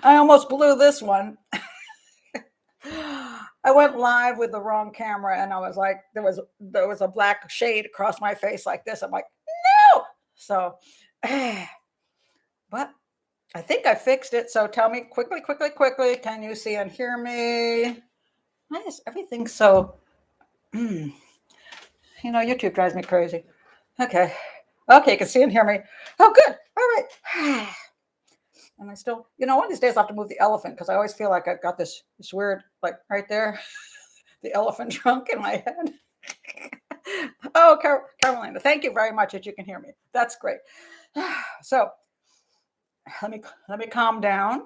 I almost blew this one. I went live with the wrong camera, and I was like, there was a black shade across my face like this. I'm like, no. So, but I think I fixed it. So tell me quickly, can you see and hear me? Why is everything so? YouTube drives me crazy. Okay, you can see and hear me. Oh, good. All right. And I still, one of these days I have to move the elephant because I always feel like I've got this weird, like right there, the elephant trunk in my head. Oh, Carolina, thank you very much that you can hear me. That's great. So let me calm down.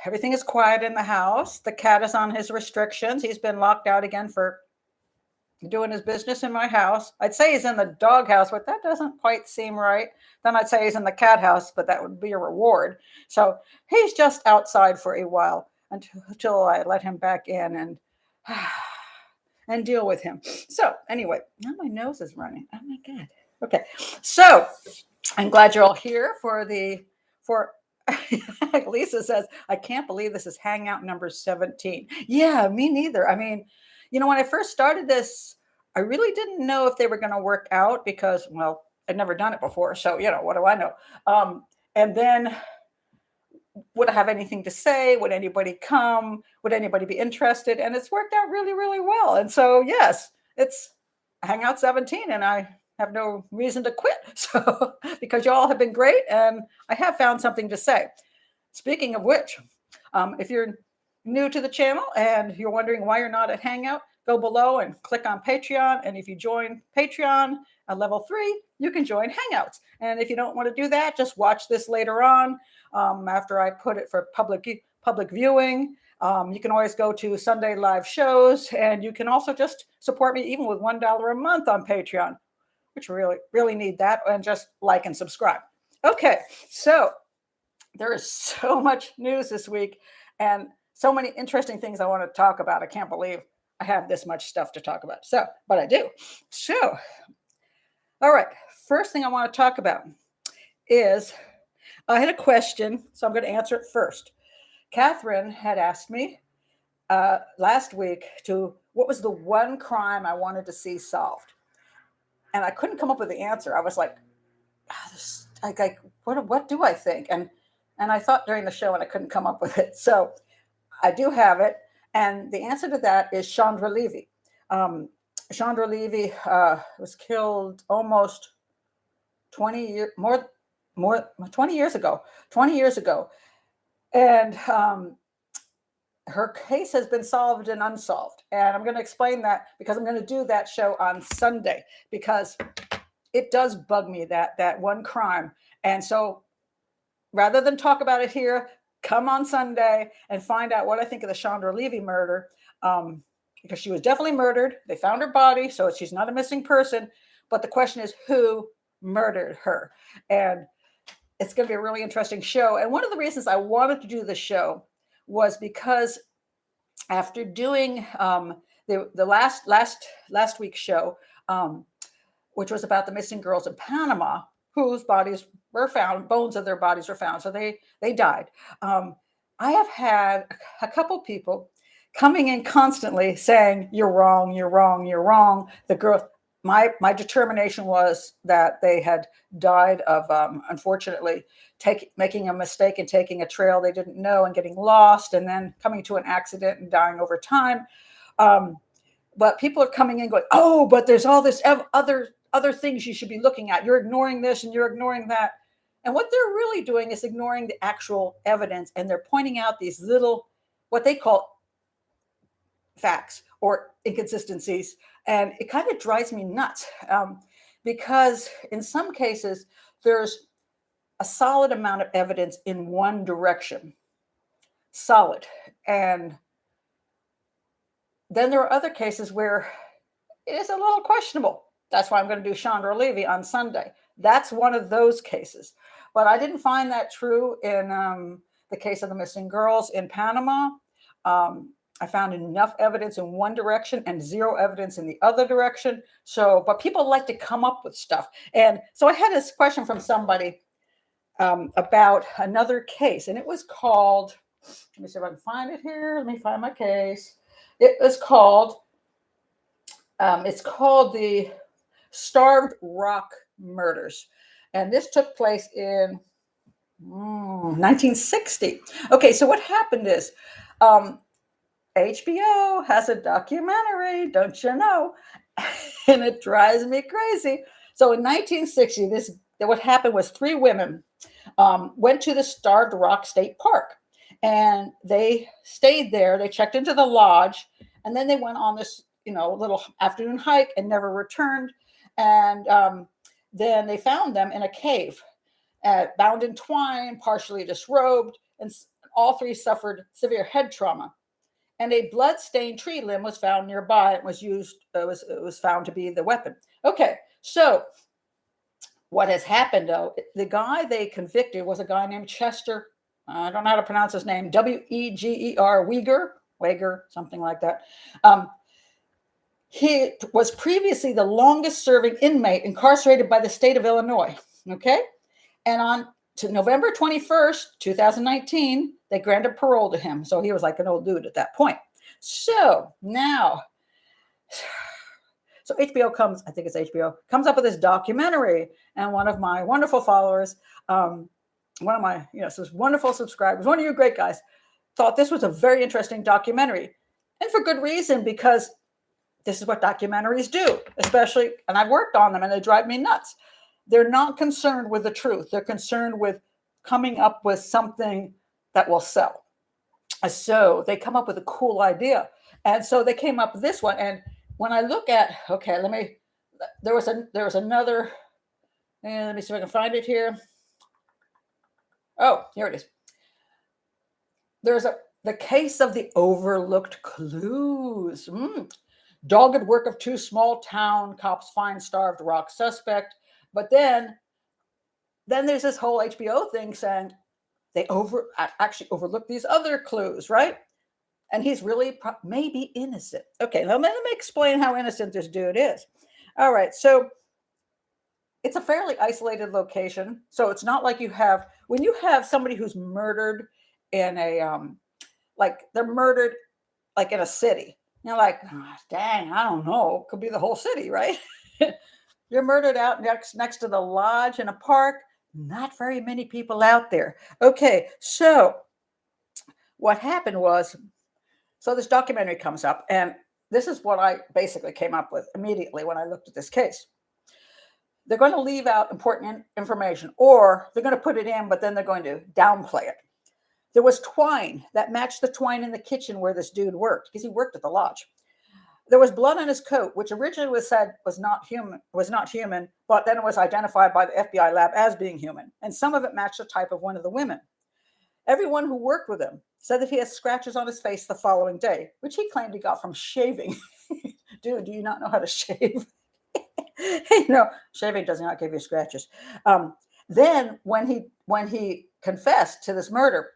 Everything is quiet in the house. The cat is on his restrictions. He's been locked out again for doing his business in my house. I'd say he's in the dog house, but that doesn't quite seem right. Then I'd say he's in the cat house, but that would be a reward. So he's just outside for a while until I let him back in and deal with him. So anyway, now my nose is running. Oh my God. Okay. So I'm glad you're all here for Lisa says, I can't believe this is Hangout number 17. Yeah, me neither. I mean, when I first started this, I really didn't know if they were going to work out because, well, I'd never done it before. So, what do I know? And then would I have anything to say? Would anybody come? Would anybody be interested? And it's worked out really, really well. And so, yes, it's Hangout 17 and I have no reason to quit. So, because you all have been great and I have found something to say. Speaking of which, if you're new to the channel and you're wondering why you're not at Hangout, go below and click on Patreon. And if you join Patreon at level 3, you can join Hangouts. And if you don't want to do that, just watch this later on after I put it for public viewing. You can always go to Sunday live shows, and you can also just support me even with $1 a month on Patreon, which really, really need that, and just like and subscribe. Okay, so there is so much news this week and so many interesting things I want to talk about. I can't believe I have this much stuff to talk about. So, but I do. So, all right. First thing I want to talk about is I had a question, so I'm going to answer it first. Catherine had asked me last week what was the one crime I wanted to see solved, and I couldn't come up with the answer. I was like, what do I think? And I thought during the show, and I couldn't come up with it. So I do have it, and the answer to that is Chandra Levy. Chandra Levy was killed almost 20 years ago. And her case has been solved and unsolved. And I'm going to explain that because I'm going to do that show on Sunday because it does bug me, that one crime. And so rather than talk about it here, come on Sunday and find out what I think of the Chandra Levy murder. Because she was definitely murdered. They found her body, so she's not a missing person. But the question is, who murdered her? And it's going to be a really interesting show. And one of the reasons I wanted to do the show was because after doing the last week's show, which was about the missing girls in Panama, whose bodies were found, bones of their bodies were found, so they died. I have had a couple people coming in constantly saying, you're wrong, you're wrong, you're wrong. The girl, my determination was that they had died of, unfortunately, making a mistake and taking a trail they didn't know and getting lost and then coming to an accident and dying over time. But people are coming in going, oh, but there's all this other things you should be looking at. You're ignoring this and you're ignoring that. And what they're really doing is ignoring the actual evidence. And they're pointing out these little, what they call facts or inconsistencies. And it kind of drives me nuts because in some cases, there's a solid amount of evidence in one direction. Solid. And then there are other cases where it is a little questionable. That's why I'm going to do Chandra Levy on Sunday. That's one of those cases. But I didn't find that true in the case of the missing girls in Panama. I found enough evidence in one direction and zero evidence in the other direction. So, but people like to come up with stuff. And so I had this question from somebody about another case, and it was called, let me see if I can find it here. Let me find my case. It was called, it's called the Starved Rock Murders. And this took place in 1960. Okay, so what happened is HBO has a documentary, don't you know? And it drives me crazy. So in 1960, what happened was three women went to the Starved Rock State Park, and they stayed there. They checked into the lodge, and then they went on this, little afternoon hike and never returned. And then they found them in a cave, bound in twine, partially disrobed, and all three suffered severe head trauma. And a blood-stained tree limb was found nearby. It was used. It was found to be the weapon. Okay, so what has happened, though? The guy they convicted was a guy named Chester. I don't know how to pronounce his name. Weger, Wagner, something like that. He was previously the longest-serving inmate incarcerated by the state of Illinois. Okay, and to November 21st, 2019, they granted parole to him. So he was like an old dude at that point. So now, HBO comes up with this documentary, and one of my wonderful followers, one of my, wonderful subscribers, one of you great guys, thought this was a very interesting documentary. And for good reason, because this is what documentaries do, especially, and I've worked on them and they drive me nuts. They're not concerned with the truth. They're concerned with coming up with something that will sell. So they come up with a cool idea. And so they came up with this one. And when I look at, there was another, and let me see if I can find it here. Oh, here it is. There's the case of the overlooked clues. Dogged work of two small town cops find starved rock suspect. But then there's this whole HBO thing saying they actually overlooked these other clues, right? And he's really maybe innocent. Okay, now let me explain how innocent this dude is. All right, so it's a fairly isolated location. So it's not like when you have somebody who's murdered in a, they're murdered like in a city. You're like, dang, I don't know. Could be the whole city, right? You're murdered out next to the lodge in a park. Not very many people out there. Okay, so what happened was, this documentary comes up, and this is what I basically came up with immediately when I looked at this case. They're going to leave out important information, or they're going to put it in, but then they're going to downplay it. There was twine that matched the twine in the kitchen where this dude worked, because he worked at the lodge. There was blood on his coat, which originally was said was not human, but then it was identified by the FBI lab as being human. And some of it matched the type of one of the women. Everyone who worked with him said that he had scratches on his face the following day, which he claimed he got from shaving. Dude, do you not know how to shave? No, shaving does not give you scratches. Then when he confessed to this murder,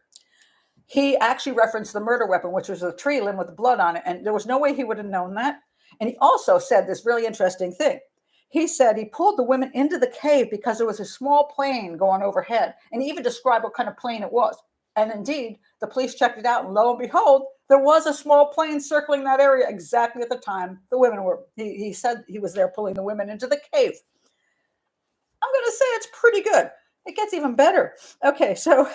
he actually referenced the murder weapon, which was a tree limb with blood on it. And there was no way he would have known that. And he also said this really interesting thing. He said he pulled the women into the cave because there was a small plane going overhead. And he even described what kind of plane it was. And indeed, the police checked it out. And lo and behold, there was a small plane circling that area exactly at the time the women were. He said he was there pulling the women into the cave. I'm going to say it's pretty good. It gets even better. Okay, so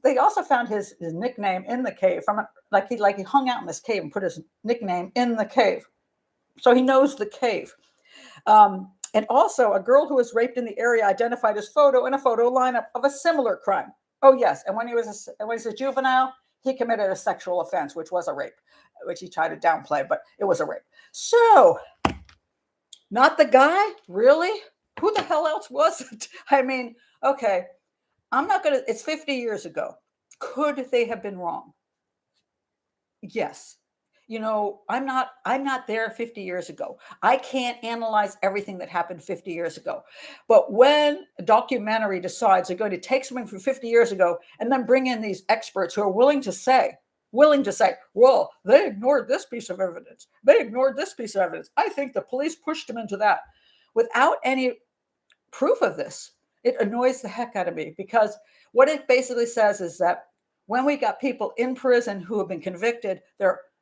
they also found his nickname in the cave he hung out in this cave and put his nickname in the cave. So he knows the cave. And also a girl who was raped in the area identified his photo in a photo lineup of a similar crime. Oh yes. And when he was a juvenile, he committed a sexual offense, which was a rape, which he tried to downplay, but it was a rape. So not the guy, really? Who the hell else was it? I mean, okay. It's 50 years ago. Could they have been wrong? Yes. I'm not there 50 years ago. I can't analyze everything that happened 50 years ago. But when a documentary decides they're going to take something from 50 years ago and then bring in these experts who are willing to say, well, they ignored this piece of evidence. They ignored this piece of evidence. I think the police pushed them into that without any proof of this. It annoys the heck out of me because what it basically says is that when we got people in prison who have been convicted,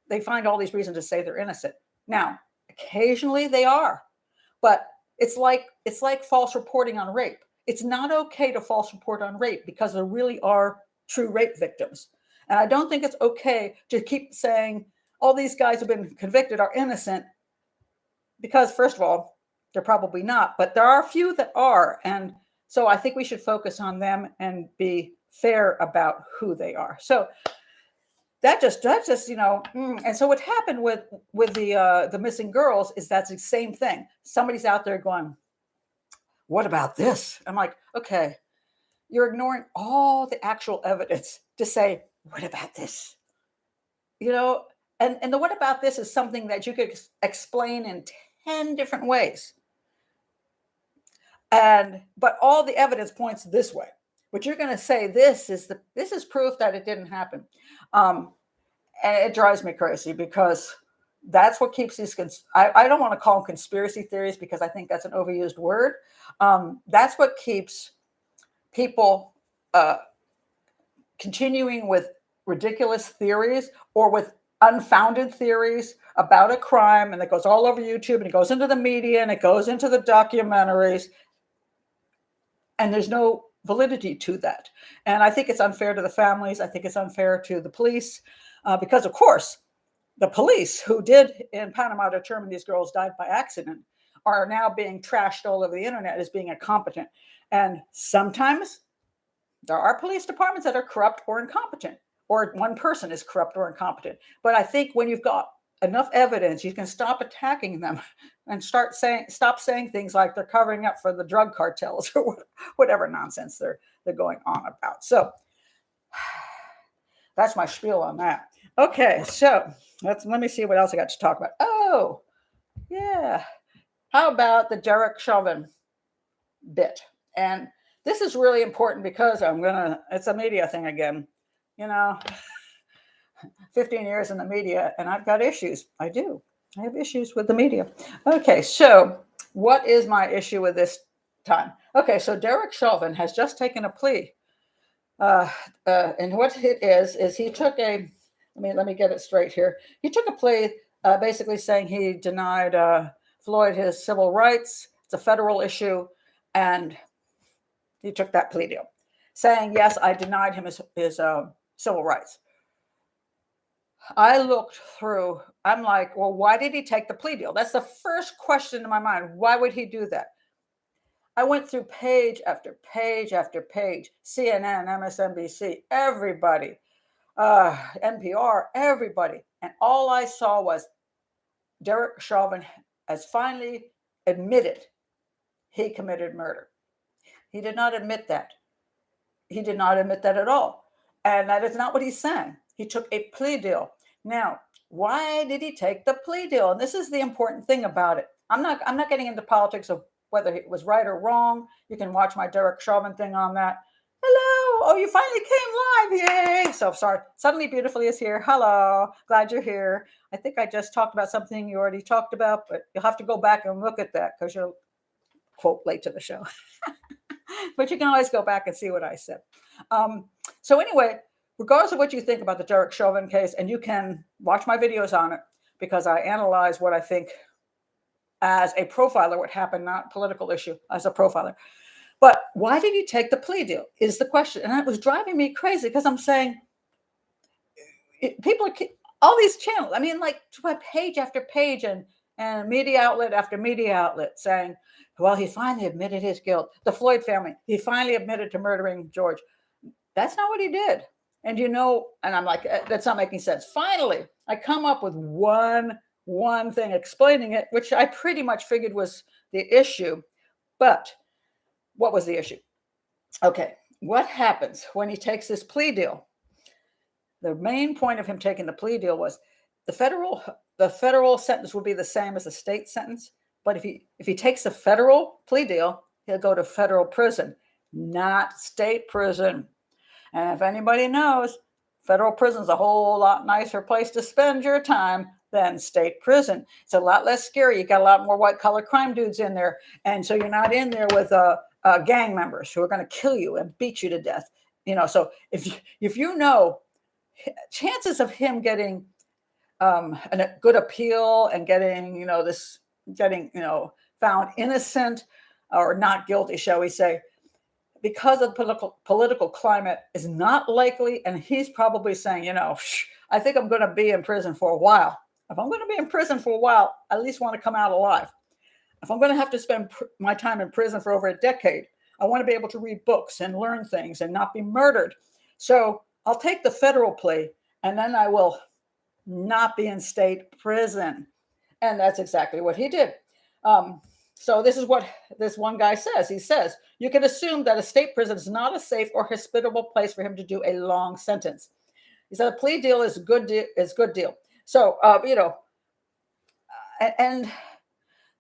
they find all these reasons to say they're innocent. Now, occasionally they are, but it's like false reporting on rape. It's not okay to false report on rape because there really are true rape victims. And I don't think it's okay to keep saying all these guys who've been convicted are innocent because, first of all, they're probably not, but there are a few that are. And so I think we should focus on them and be fair about who they are. So that's just and so what happened with the missing girls is that's the same thing. Somebody's out there going, what about this? I'm like, okay, you're ignoring all the actual evidence to say, what about this? And the what about this is something that you could explain in 10 different ways. But all the evidence points this way. But you're going to say this is proof that it didn't happen. And it drives me crazy because that's what keeps these I don't want to call them conspiracy theories because I think that's an overused word. That's what keeps people continuing with ridiculous theories or with unfounded theories about a crime, and it goes all over YouTube and it goes into the media and it goes into the documentaries, and there's no validity to that. And I think it's unfair to the families. I think it's unfair to the police because, of course, the police who did in Panama determine these girls died by accident are now being trashed all over the internet as being incompetent. And sometimes there are police departments that are corrupt or incompetent, or one person is corrupt or incompetent. But I think when you've got enough evidence, you can stop attacking them and stop saying things like they're covering up for the drug cartels or whatever nonsense they're going on about. So that's my spiel on that. Okay, so let me see what else I got to talk about. Oh, yeah. How about the Derek Chauvin bit? And this is really important because it's a media thing again. 15 years in the media, and I've got issues. I do. I have issues with the media. Okay, so what is my issue with this time? Okay, so Derek Chauvin has just taken a plea. And what it is he took let me get it straight here. He took a plea basically saying he denied Floyd his civil rights. It's a federal issue. And he took that plea deal, saying, yes, I denied him his civil rights. I looked through, I'm like, well, why did he take the plea deal? That's the first question in my mind. Why would he do that? I went through page after page after page, CNN, MSNBC, everybody, NPR, everybody. And all I saw was Derek Chauvin has finally admitted he committed murder. He did not admit that. He did not admit that at all. And that is not what he's saying. He took a plea deal. Now, why did he take the plea deal? And this is the important thing about it. I'm not getting into politics of whether it was right or wrong. You can watch my Derek Chauvin thing on that. Hello. Oh, you finally came live. Yay. So sorry. Suddenly Beautifully is here. Hello. Glad you're here. I think I just talked about something you already talked about, but you'll have to go back and look at that because you're, quote, late to the show. But you can always go back and see what I said. So anyway, regardless of what you think about the Derek Chauvin case, and you can watch my videos on it because I analyze what I think as a profiler, what happened, not political issue, as a profiler. But why did he take the plea deal is the question. And that was driving me crazy because I'm saying, people, all these channels, like page after page and media outlet after media outlet saying, well, he finally admitted his guilt. The Floyd family, he finally admitted to murdering George. That's not what he did. And and I'm like, that's not making sense. Finally, I come up with one thing explaining it, which I pretty much figured was the issue. But what was the issue? Okay, what happens when he takes this plea deal? The main point of him taking the plea deal was the federal sentence will be the same as the state sentence. But if he takes the federal plea deal, he'll go to federal prison, not state prison. And if anybody knows, federal prison's a whole lot nicer place to spend your time than state prison. It's a lot less scary. You got a lot more white-collar crime dudes in there. And so you're not in there with gang members who are going to kill you and beat you to death. So if you know, chances of him getting a good appeal and getting, found innocent or not guilty, shall we say, because of the political climate is not likely. And he's probably saying, I think I'm going to be in prison for a while. If I'm going to be in prison for a while, I at least want to come out alive. If I'm going to have to spend my time in prison for over a decade, I want to be able to read books and learn things and not be murdered. So I'll take the federal plea, and then I will not be in state prison. And that's exactly what he did. So this is what this one guy says. He says, you can assume that a state prison is not a safe or hospitable place for him to do a long sentence. He said a plea deal is good deal. So, and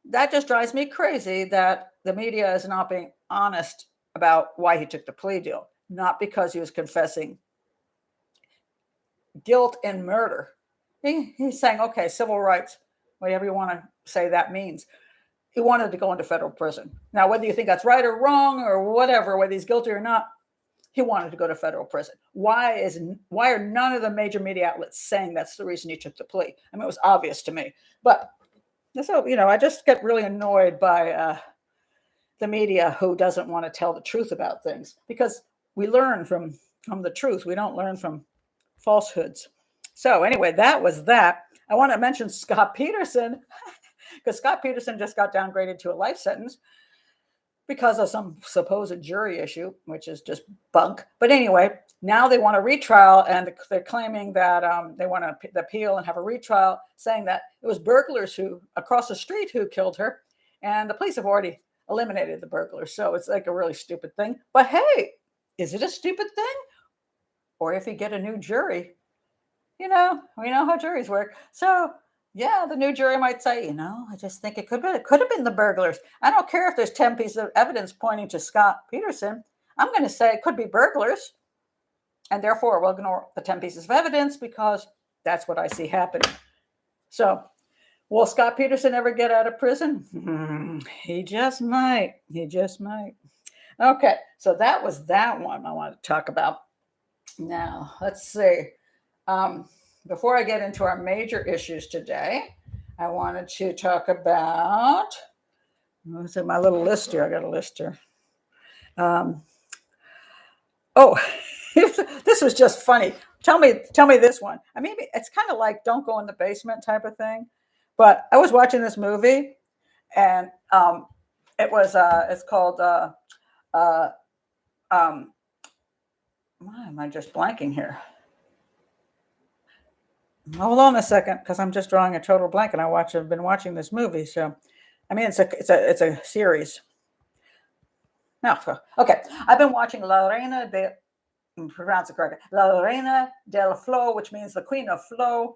that just drives me crazy that the media is not being honest about why he took the plea deal, not because he was confessing guilt and murder. He's saying, okay, civil rights, whatever you want to say that means. He wanted to go into federal prison. Now, whether you think that's right or wrong or whatever, whether he's guilty or not, he wanted to go to federal prison. Why are none of the major media outlets saying that's the reason he took the plea? I mean, it was obvious to me. But so, I just get really annoyed by the media who doesn't want to tell the truth about things, because we learn from the truth. We don't learn from falsehoods. So anyway, that was that. I want to mention Scott Peterson, because Scott Peterson just got downgraded to a life sentence because of some supposed jury issue, which is just bunk. But anyway, now they want a retrial, and they're claiming that they want to appeal and have a retrial, saying that it was burglars who across the street who killed her, and the police have already eliminated the burglars. So it's like a really stupid thing. But hey, is it a stupid thing? Or if you get a new jury, we know how juries work. So yeah, the new jury might say, I just think it could have been the burglars. I don't care if there's 10 pieces of evidence pointing to Scott Peterson. I'm going to say it could be burglars. And therefore, we'll ignore the 10 pieces of evidence because that's what I see happening. So will Scott Peterson ever get out of prison? He just might. Okay, so that was that one I wanted to talk about. Now, let's see. Before I get into our major issues today, I wanted to talk about, what's in my little list here? I got a list here. This was just funny. Tell me this one. I mean, it's kind of like Don't Go in the Basement type of thing. But I was watching this movie, and it's called, why am I just blanking here? Hold on a second, because I'm just drawing a total blank, and I've been watching this movie. So, I mean, it's a series. No, okay. I've been watching La Reina del Flow, which means the Queen of Flow.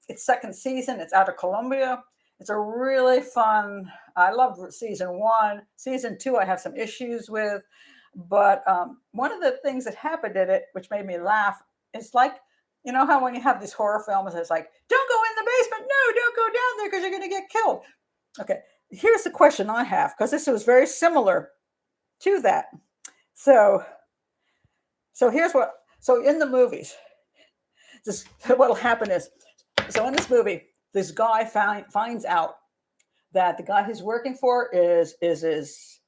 It's second season. It's out of Colombia. It's a really fun. I love season 1. Season 2, I have some issues with, but one of the things that happened in it, which made me laugh, is like, how when you have these horror films, it's like, don't go in the basement. No, don't go down there because you're going to get killed. Okay, here's the question I have, because this was very similar to that. So in the movies, what'll happen is, so in this movie, this guy finds out that the guy he's working for is this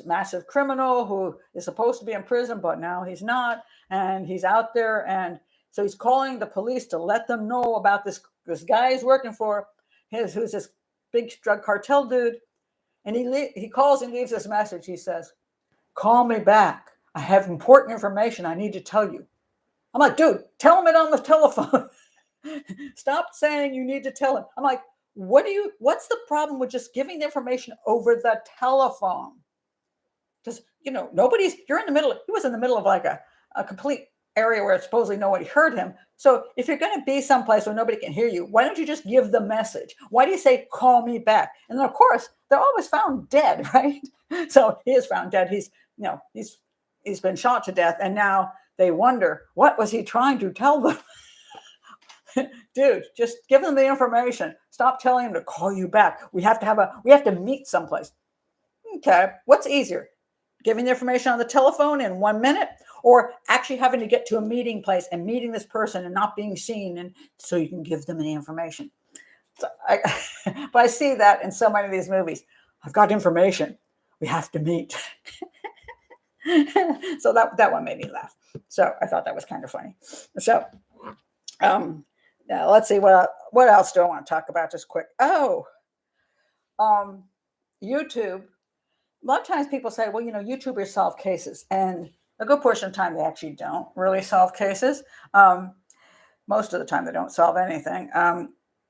massive criminal who is supposed to be in prison, but now he's not, and he's out there, and so he's calling the police to let them know about this guy he's working for, who's this big drug cartel dude, and he calls and leaves this message. He says, "Call me back. I have important information I need to tell you." I'm like, dude, tell him it on the telephone. Stop saying you need to tell him. I'm like, what's the problem with just giving the information over the telephone? Because, you're in the middle, he was in the middle of like a complete area where supposedly nobody heard him. So if you're going to be someplace where nobody can hear you, why don't you just give the message? Why do you say, call me back? And then of course, they're always found dead, right? So he is found dead. He's been shot to death. And now they wonder, what was he trying to tell them? Dude, just give them the information. Stop telling them to call you back. We have to meet someplace. Okay, what's easier? Giving the information on the telephone in 1 minute, or actually having to get to a meeting place and meeting this person and not being seen, and so you can give them the information. So but I see that in so many of these movies. I've got information. We have to meet. So that one made me laugh. So I thought that was kind of funny. So now let's see what else do I want to talk about just quick. YouTube. A lot of times people say, well, YouTubers solve cases, and a good portion of the time they actually don't really solve cases. Most of the time they don't solve anything.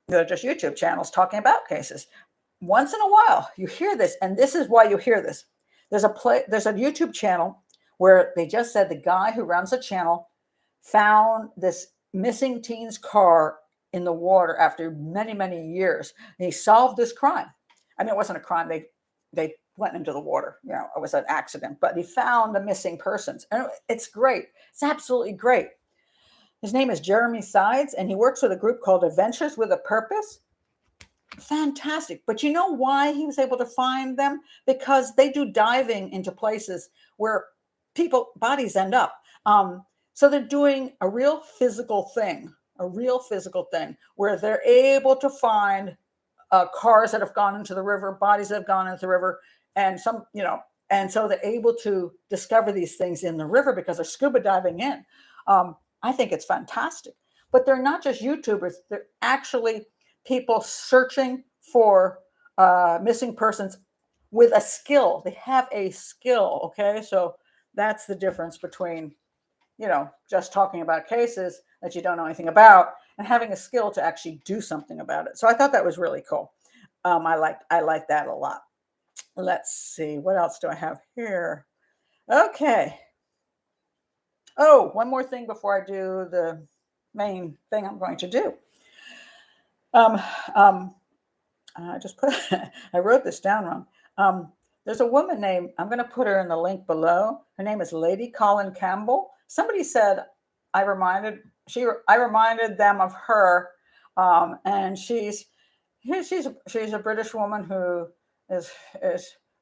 They're just YouTube channels talking about cases. Once in a while you hear this, and this is why you hear this. There's a YouTube channel where they just said the guy who runs the channel found this missing teen's car in the water after many, many years. And he solved this crime. I mean, it wasn't a crime. They went into the water. It was an accident, but he found the missing persons. And it's great. It's absolutely great. His name is Jeremy Sides, and he works with a group called Adventures with a Purpose. Fantastic. But you know why he was able to find them? Because they do diving into places where bodies end up. So they're doing a real physical thing where they're able to find cars that have gone into the river, bodies that have gone into the river, and and so they're able to discover these things in the river because they're scuba diving in. I think it's fantastic. But they're not just YouTubers. They're actually people searching for missing persons with a skill. They have a skill, okay? So that's the difference between, just talking about cases that you don't know anything about and having a skill to actually do something about it. So I thought that was really cool. I like that a lot. Let's see, what else do I have here? Okay. Oh, one more thing before I do the main thing I'm going to do. I just I wrote this down wrong. There's a woman named, I'm going to put her in the link below. Her name is Lady Colin Campbell. Somebody said I reminded them of her, and she's a British woman who is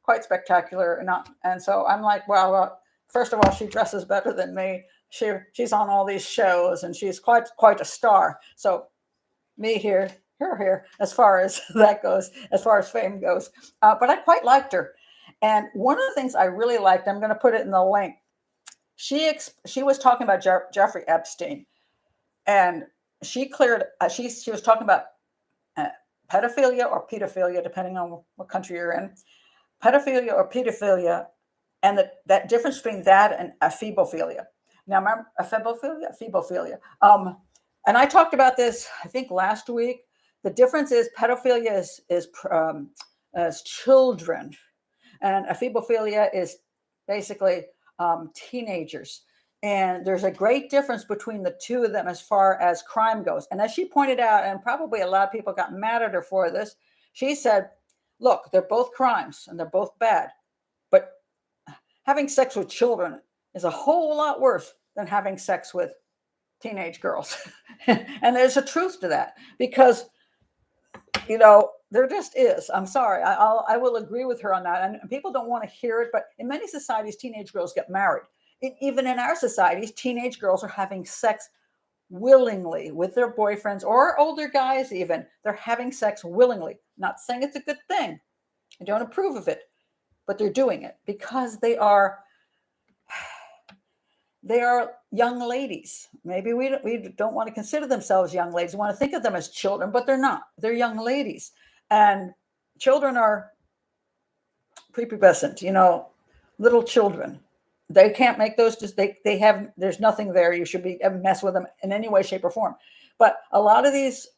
quite spectacular, and so I'm like, well, first of all, she dresses better than me. She's on all these shows, and she's quite a star. So me here, her here, as far as that goes, as far as fame goes. But I quite liked her. And one of the things I really liked, I'm going to put it in the link. She was talking about Jeffrey Epstein, and she was talking about pedophilia or pedophilia, depending on what country you're in. Pedophilia or pedophilia, and that difference between that and ephebophilia. Now, remember ephebophilia. And I talked about this, I think, last week. The difference is pedophilia is children, and ephebophilia is basically teenagers. And there's a great difference between the two of them as far as crime goes. And as she pointed out, and probably a lot of people got mad at her for this, she said, look, they're both crimes and they're both bad. But having sex with children is a whole lot worse than having sex with teenage girls. And there's a truth to that, because there just is. I'm sorry. I will agree with her on that. And people don't want to hear it, but in many societies, teenage girls get married. Even in our societies, teenage girls are having sex willingly with their boyfriends, or older guys even. They're having sex willingly. Not saying it's a good thing. I don't approve of it, but they're doing it because they are young ladies. Maybe we don't want to consider themselves young ladies. We want to think of them as children, but they're not. They're young ladies. And children are prepubescent, little children. They can't make those, there's nothing there. You should be mess with them in any way, shape, or form. But a lot of these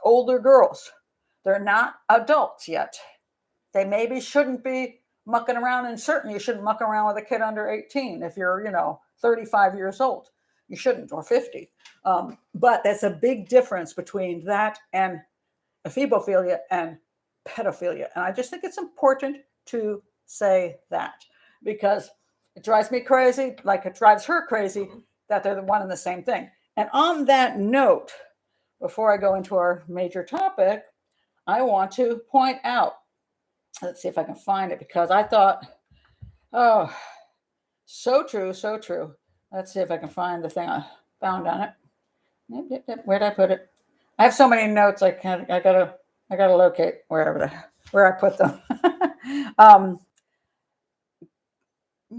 older girls, they're not adults yet. They maybe shouldn't be mucking around, and certainly you shouldn't muck around with a kid under 18 if you're, 35 years old. You shouldn't, or 50. But that's a big difference between that and ephebophilia and pedophilia. And I just think it's important to say that, because it drives me crazy, like it drives her crazy, that they're the one and the same thing. And on that note, before I go into our major topic, I want to point out, let's see if I can find it, because I thought, oh, so true, so true. Let's see if I can find the thing I found on it. Where'd I put it? I have so many notes. I gotta locate where I put them.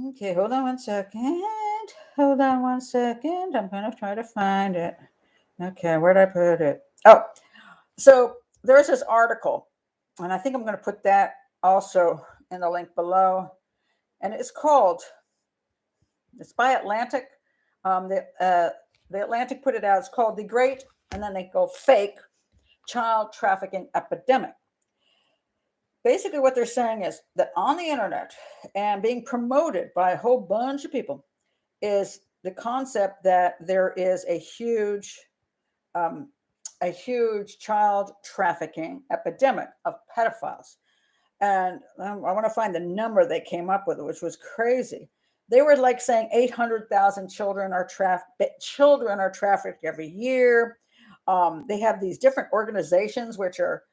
Okay, hold on one second. Hold on one second. I'm gonna try to find it. Okay, where'd I put it? Oh, so there's this article, and I think I'm gonna put that also in the link below. And it's by Atlantic. The Atlantic put it out. It's called The Great, and then they go Fake Child Trafficking Epidemic. Basically, what they're saying is that on the internet and being promoted by a whole bunch of people is the concept that there is a huge child trafficking epidemic of pedophiles. And I want to find the number they came up with, which was crazy. They were like saying 800,000 children are trafficked every year. They have these different organizations which are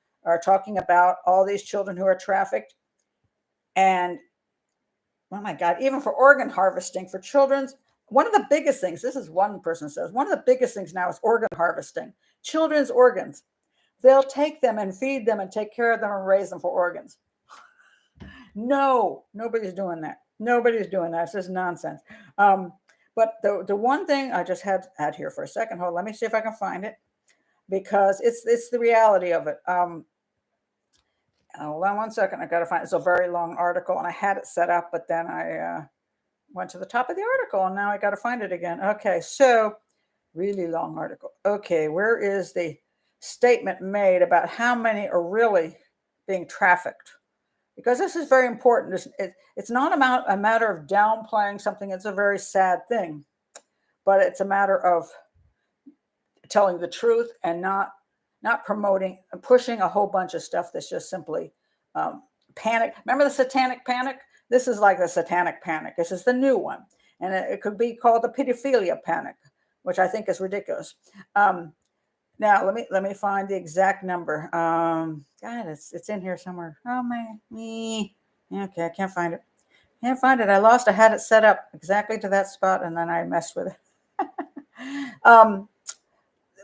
talking about all these children who are trafficked. And oh my God, even for organ harvesting for children's, one of the biggest things, this is one person says, one of the biggest things now is organ harvesting, children's organs. They'll take them and feed them and take care of them and raise them for organs. No, nobody's doing that. Nobody's doing that. It's just nonsense. But the one thing I just had here for a second, hold on, let me see if I can find it, because it's the reality of it. Hold on one second. I got to find it. It's a very long article, and I had it set up, but then I went to the top of the article, and now I got to find it again. Okay, so really long article. Okay, where is the statement made about how many are really being trafficked? Because this is very important. It's not a matter of downplaying something. It's a very sad thing, but it's a matter of telling the truth and not promoting and pushing a whole bunch of stuff that's just simply panic. Remember the satanic panic? This is like the satanic panic. This is the new one, and it could be called the pedophilia panic, which I think is ridiculous. Now let me find the exact number. God, it's in here somewhere. Oh me. Okay, I can't find it. Can't find it. I lost. I had it set up exactly to that spot, and then I messed with it.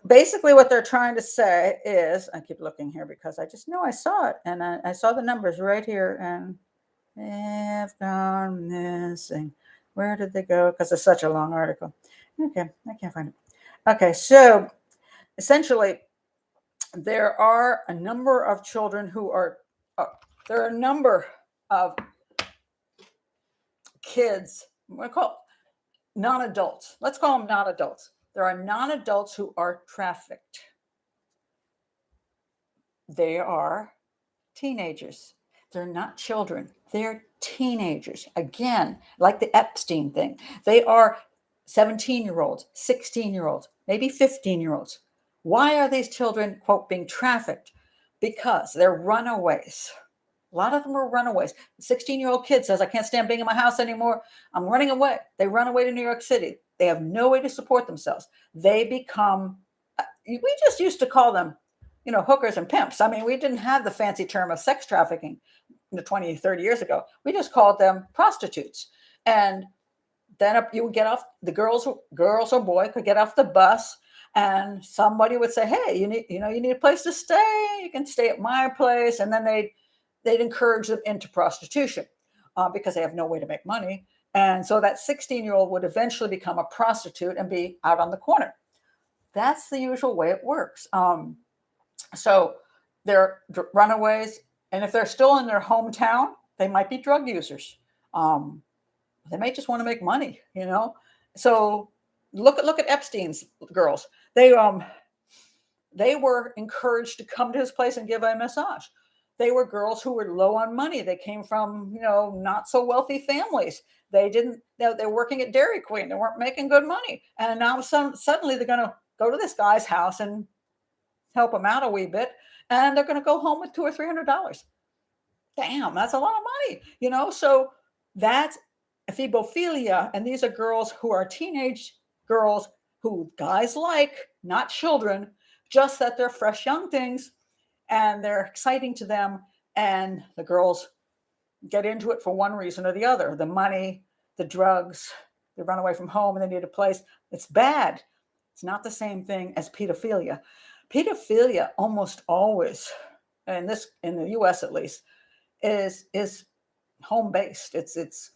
Basically, what they're trying to say is, I keep looking here because I just know I saw it, and I saw the numbers right here, and they've gone missing. Where did they go? Because it's such a long article. Okay, I can't find it. Okay, so essentially, there are a number of children who are, there are a number of kids, we call non-adults. Let's call them non-adults. There are non-adults who are trafficked. They are teenagers. They're not children. They're teenagers. Again, like the Epstein thing. They are 17-year-olds, 16-year-olds, maybe 15-year-olds. Why are these children, quote, being trafficked? Because they're runaways. A lot of them are runaways. The 16-year-old kid says, I can't stand being in my house anymore. I'm running away. They run away to New York City. They have no way to support themselves. They become, we just used to call them, hookers and pimps. I mean, we didn't have the fancy term of sex trafficking 20, 30 years ago. We just called them prostitutes. And then you would get off, the girls or boy could get off the bus, and somebody would say, hey, you need a place to stay. You can stay at my place. And then they'd encourage them into prostitution because they have no way to make money. And so that 16-year-old would eventually become a prostitute and be out on the corner. That's the usual way it works. So they're runaways. And if they're still in their hometown, they might be drug users. They may just want to make money, So look at Epstein's girls. They were encouraged to come to his place and give a massage. They were girls who were low on money. They came from, not so wealthy families. They're working at Dairy Queen. They weren't making good money. And now suddenly they're going to go to this guy's house and help him out a wee bit. And they're going to go home with $200 or $300. Damn, that's a lot of money, So that's ephebophilia. And these are girls who are teenage girls who guys like, not children, just that they're fresh young things and they're exciting to them. And the girls get into it for one reason or the other: the money, the drugs, they run away from home and they need a place. It's bad. It's not the same thing as pedophilia. Pedophilia almost always, and this in the US at least, is home based. It's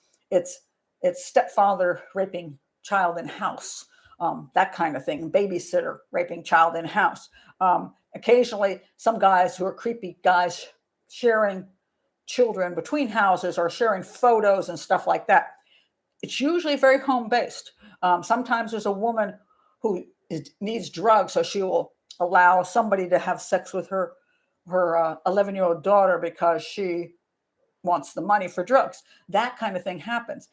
stepfather raping child in house, that kind of thing. Babysitter raping child in house. Occasionally, some guys who are creepy guys sharing children between houses or sharing photos and stuff like that. It's usually very home based. Sometimes there's a woman who needs drugs, so she will allow somebody to have sex with her 11-year-old daughter because she wants the money for drugs. That kind of thing happens.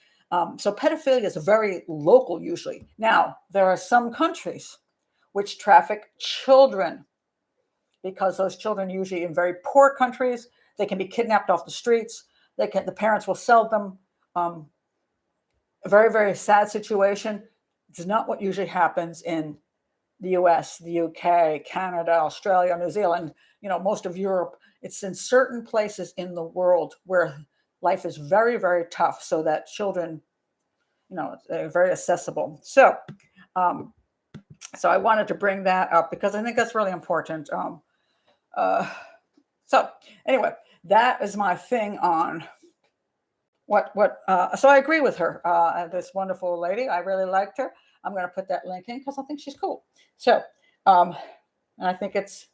So pedophilia is very local usually. Now, there are some countries which traffic children, because those children usually in very poor countries, they can be kidnapped off the streets. The parents will sell them. A very, very sad situation. It's not what usually happens in the US, the UK, Canada, Australia, New Zealand, most of Europe. It's in certain places in the world where life is very, very tough, so that children, they're very accessible. So I wanted to bring that up because I think that's really important. So anyway, that is my thing on so I agree with her. This wonderful lady, I really liked her. I'm going to put that link in because I think she's cool. So, and I think it's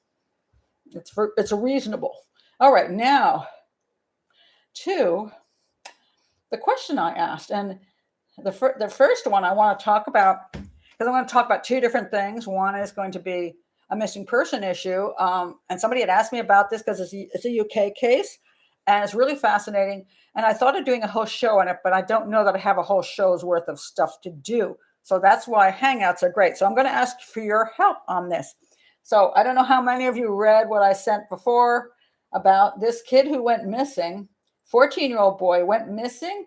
reasonable. All right, now to the question I asked, and the first one I want to talk about, because I want to talk about two different things. One is going to be a missing person issue, and somebody had asked me about this because it's a UK case, and it's really fascinating. And I thought of doing a whole show on it, but I don't know that I have a whole show's worth of stuff to do. So that's why Hangouts are great. So I'm going to ask for your help on this. So I don't know how many of you read what I sent before about this kid who went missing. 14-year-old boy went missing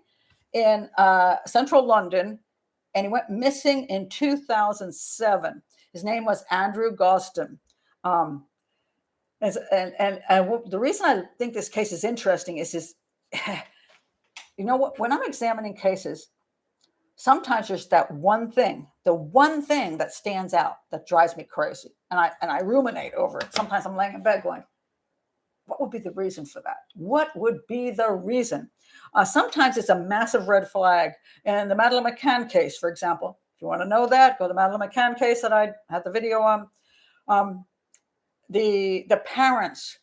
in central London, and he went missing in 2007. His name was Andrew Gosden. And the reason I think this case is interesting is when I'm examining cases, sometimes there's that one thing, the one thing that stands out that drives me crazy. And I ruminate over it. Sometimes I'm laying in bed going, what would be the reason for that? What would be the reason? Sometimes it's a massive red flag. In the Madeleine McCann case, for example, if you want to know that, go to the Madeleine McCann case that I had the video on. The parents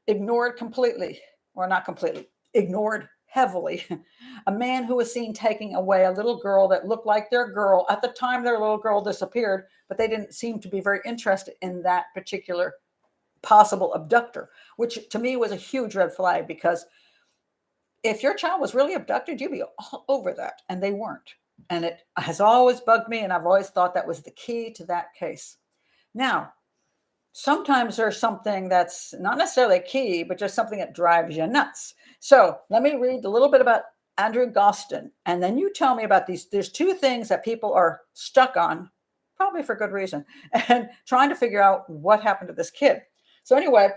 ignored completely, or not completely, ignored heavily, a man who was seen taking away a little girl that looked like their girl. At the time, their little girl disappeared, but they didn't seem to be very interested in that particular possible abductor, which to me was a huge red flag, because if your child was really abducted, you'd be all over that, and they weren't. And it has always bugged me, and I've always thought that was the key to that case. Now, sometimes there's something that's not necessarily a key, but just something that drives you nuts. So let me read a little bit about Andrew Gosden, and then you tell me about these. There's two things that people are stuck on, probably for good reason, and trying to figure out what happened to this kid. So anyway,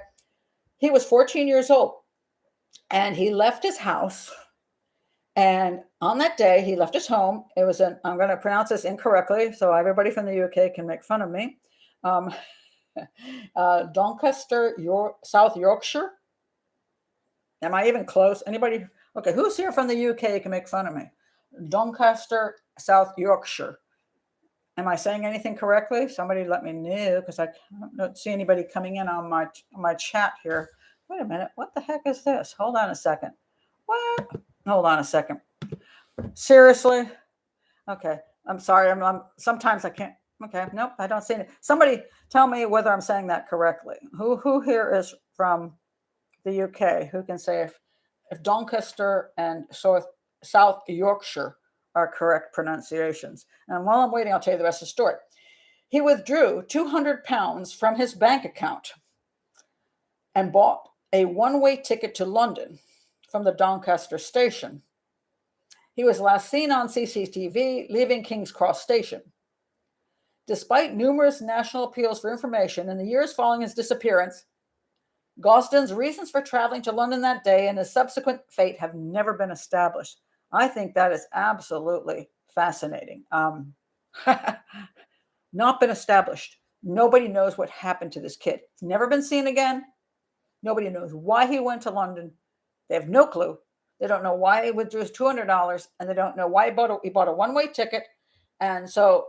he was 14 years old, and he left his house. And on that day, he left his home. It was I'm going to pronounce this incorrectly, so everybody from the UK can make fun of me. Doncaster, South Yorkshire. Am I even close? Anybody? Okay, who's here from the UK can make fun of me? Doncaster, South Yorkshire. Am I saying anything correctly? Somebody let me know, because I don't see anybody coming in on my chat here. Wait a minute. What the heck is this? Hold on a second. What? Hold on a second. Seriously? Okay. I'm sorry. I'm sometimes I can't. Okay. Nope. I don't see it. Somebody tell me whether I'm saying that correctly. Who here is from the UK? Who can say if Doncaster and South Yorkshire are correct pronunciations? And while I'm waiting, I'll tell you the rest of the story. He withdrew £200 from his bank account and bought a one-way ticket to London from the Doncaster station. He was last seen on CCTV leaving King's Cross station. Despite numerous national appeals for information in the years following his disappearance, Gauston's reasons for traveling to London that day and his subsequent fate have never been established. I think that is absolutely fascinating. Not been established. Nobody knows what happened to this kid. He's never been seen again. Nobody knows why he went to London. They have no clue. They don't know why he withdrew his $200, and they don't know why he bought a one-way ticket. And so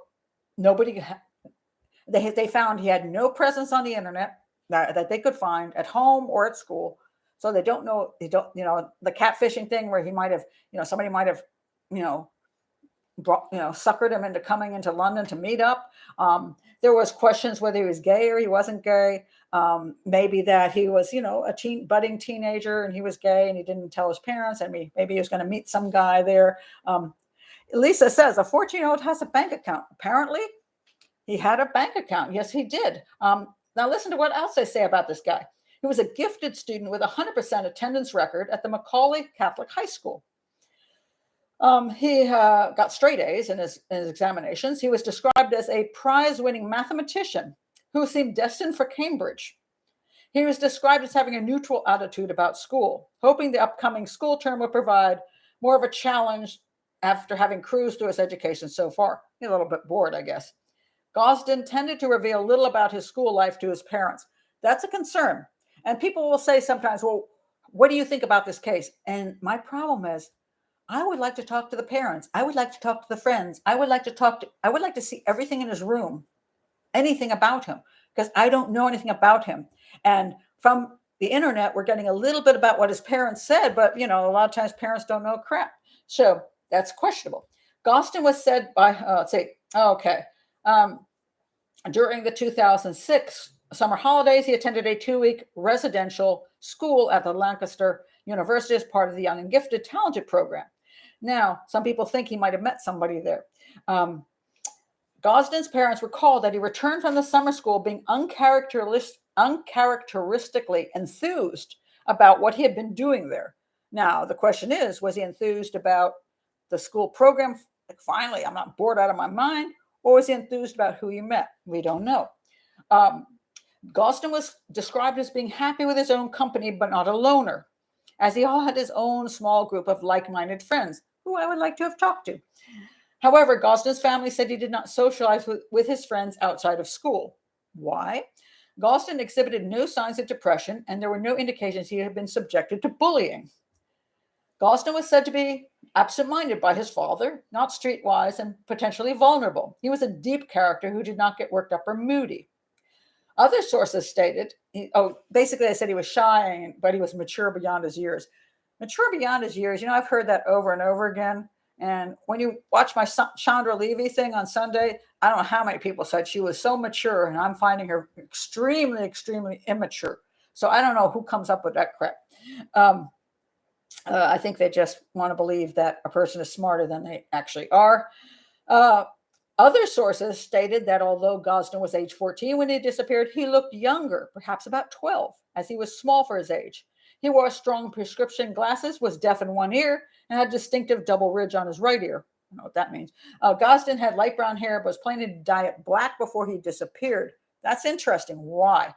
they found he had no presence on the internet that they could find at home or at school. So they don't know, the catfishing thing where he might have, somebody might have, suckered him into coming into London to meet up. There was questions whether he was gay or he wasn't gay. Maybe that he was, a budding teenager and he was gay and he didn't tell his parents, and maybe he was going to meet some guy there. Lisa says a 14-year-old has a bank account. Apparently, he had a bank account. Yes, he did. Now listen to what else they say about this guy. He was a gifted student with a 100% attendance record at the Macaulay Catholic High School. He got straight A's in his examinations. He was described as a prize-winning mathematician who seemed destined for Cambridge. He was described as having a neutral attitude about school, hoping the upcoming school term would provide more of a challenge after having cruised through his education so far. He's a little bit bored, I guess. Gausden tended to reveal little about his school life to his parents. That's a concern. And people will say sometimes, well, what do you think about this case? And my problem is, I would like to talk to the parents. I would like to talk to the friends. I would like to see everything in his room, anything about him, because I don't know anything about him. And from the internet, we're getting a little bit about what his parents said, but a lot of times parents don't know crap. So that's questionable. Gausden was said by, during the 2006 summer holidays, he attended a 2-week residential school at the Doncaster University as part of the Young and Gifted Talented program. Now, some people think he might have met somebody there. Gausden's parents recalled that he returned from the summer school being uncharacteristically enthused about what he had been doing there. Now, the question is, was he enthused about the school program? Like, finally, I'm not bored out of my mind. Or was he enthused about who he met? We don't know. Gausden was described as being happy with his own company, but not a loner, as he all had his own small group of like-minded friends who I would like to have talked to. However, Gausden's family said he did not socialize with his friends outside of school. Why? Gausden exhibited no signs of depression, and there were no indications he had been subjected to bullying. Gausden was said to be absent-minded by his father, not streetwise, and potentially vulnerable. He was a deep character who did not get worked up or moody. Other sources stated, basically they said he was shy, but he was mature beyond his years. Mature beyond his years, I've heard that over and over again. And when you watch my Chandra Levy thing on Sunday, I don't know how many people said she was so mature, and I'm finding her extremely, extremely immature. So I don't know who comes up with that crap. I think they just want to believe that a person is smarter than they actually are. Other sources stated that although Gausden was age 14 when he disappeared, he looked younger, perhaps about 12, as he was small for his age. He wore strong prescription glasses, was deaf in one ear, and had a distinctive double ridge on his right ear. I don't know what that means. Gausden had light brown hair, but was planning to dye it black before he disappeared. That's interesting. Why?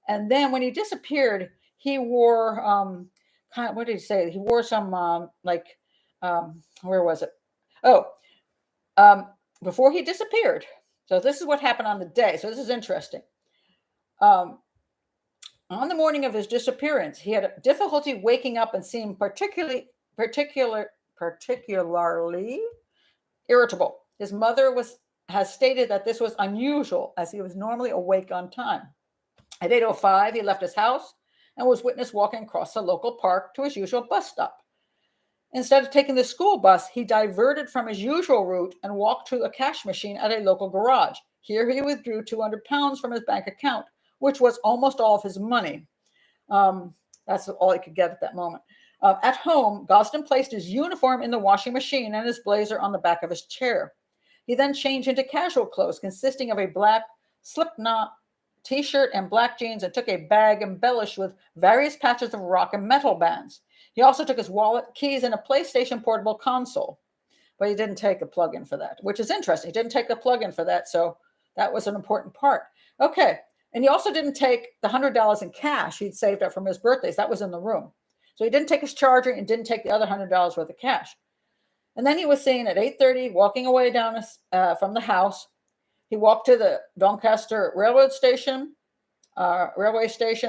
And then when he disappeared, he wore, what did he say? He wore some, where was it? Before he disappeared. So this is what happened on the day. So this is interesting. On the morning of his disappearance, he had difficulty waking up and seemed particularly irritable. His mother has stated that this was unusual, as he was normally awake on time. At 8:05, he left his house and was witnessed walking across the local park to his usual bus stop. Instead of taking the school bus, he diverted from his usual route and walked to a cash machine at a local garage. Here he withdrew £200 from his bank account, which was almost all of his money. That's all he could get at that moment. At home, Gausden placed his uniform in the washing machine and his blazer on the back of his chair. He then changed into casual clothes consisting of a black slipknot t-shirt and black jeans, and took a bag embellished with various patches of rock and metal bands. He also took his wallet, keys, and a PlayStation portable console. But he didn't take the plug-in for that, which is interesting. He didn't take the plug-in for that, so That was an important part. Okay. And he also didn't take the $100 in cash he'd saved up from his birthdays. That was in the room. So he didn't take his charger and didn't take the other $100 worth of cash. And then he was seen at 8:30 walking away down from the house. He walked to the Doncaster railway station,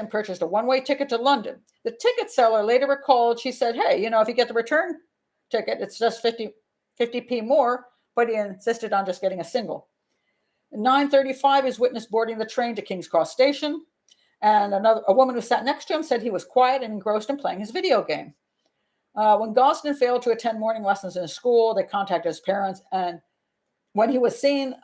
purchased a one-way ticket to London. The ticket seller later recalled, she said, hey, if you get the return ticket, it's just 50p more, but he insisted on just getting a single. At 9:35 is witnessed boarding the train to King's Cross Station. And a woman who sat next to him said he was quiet and engrossed in playing his video game. When Gauston failed to attend morning lessons in his school, they contacted his parents. And when he was seen,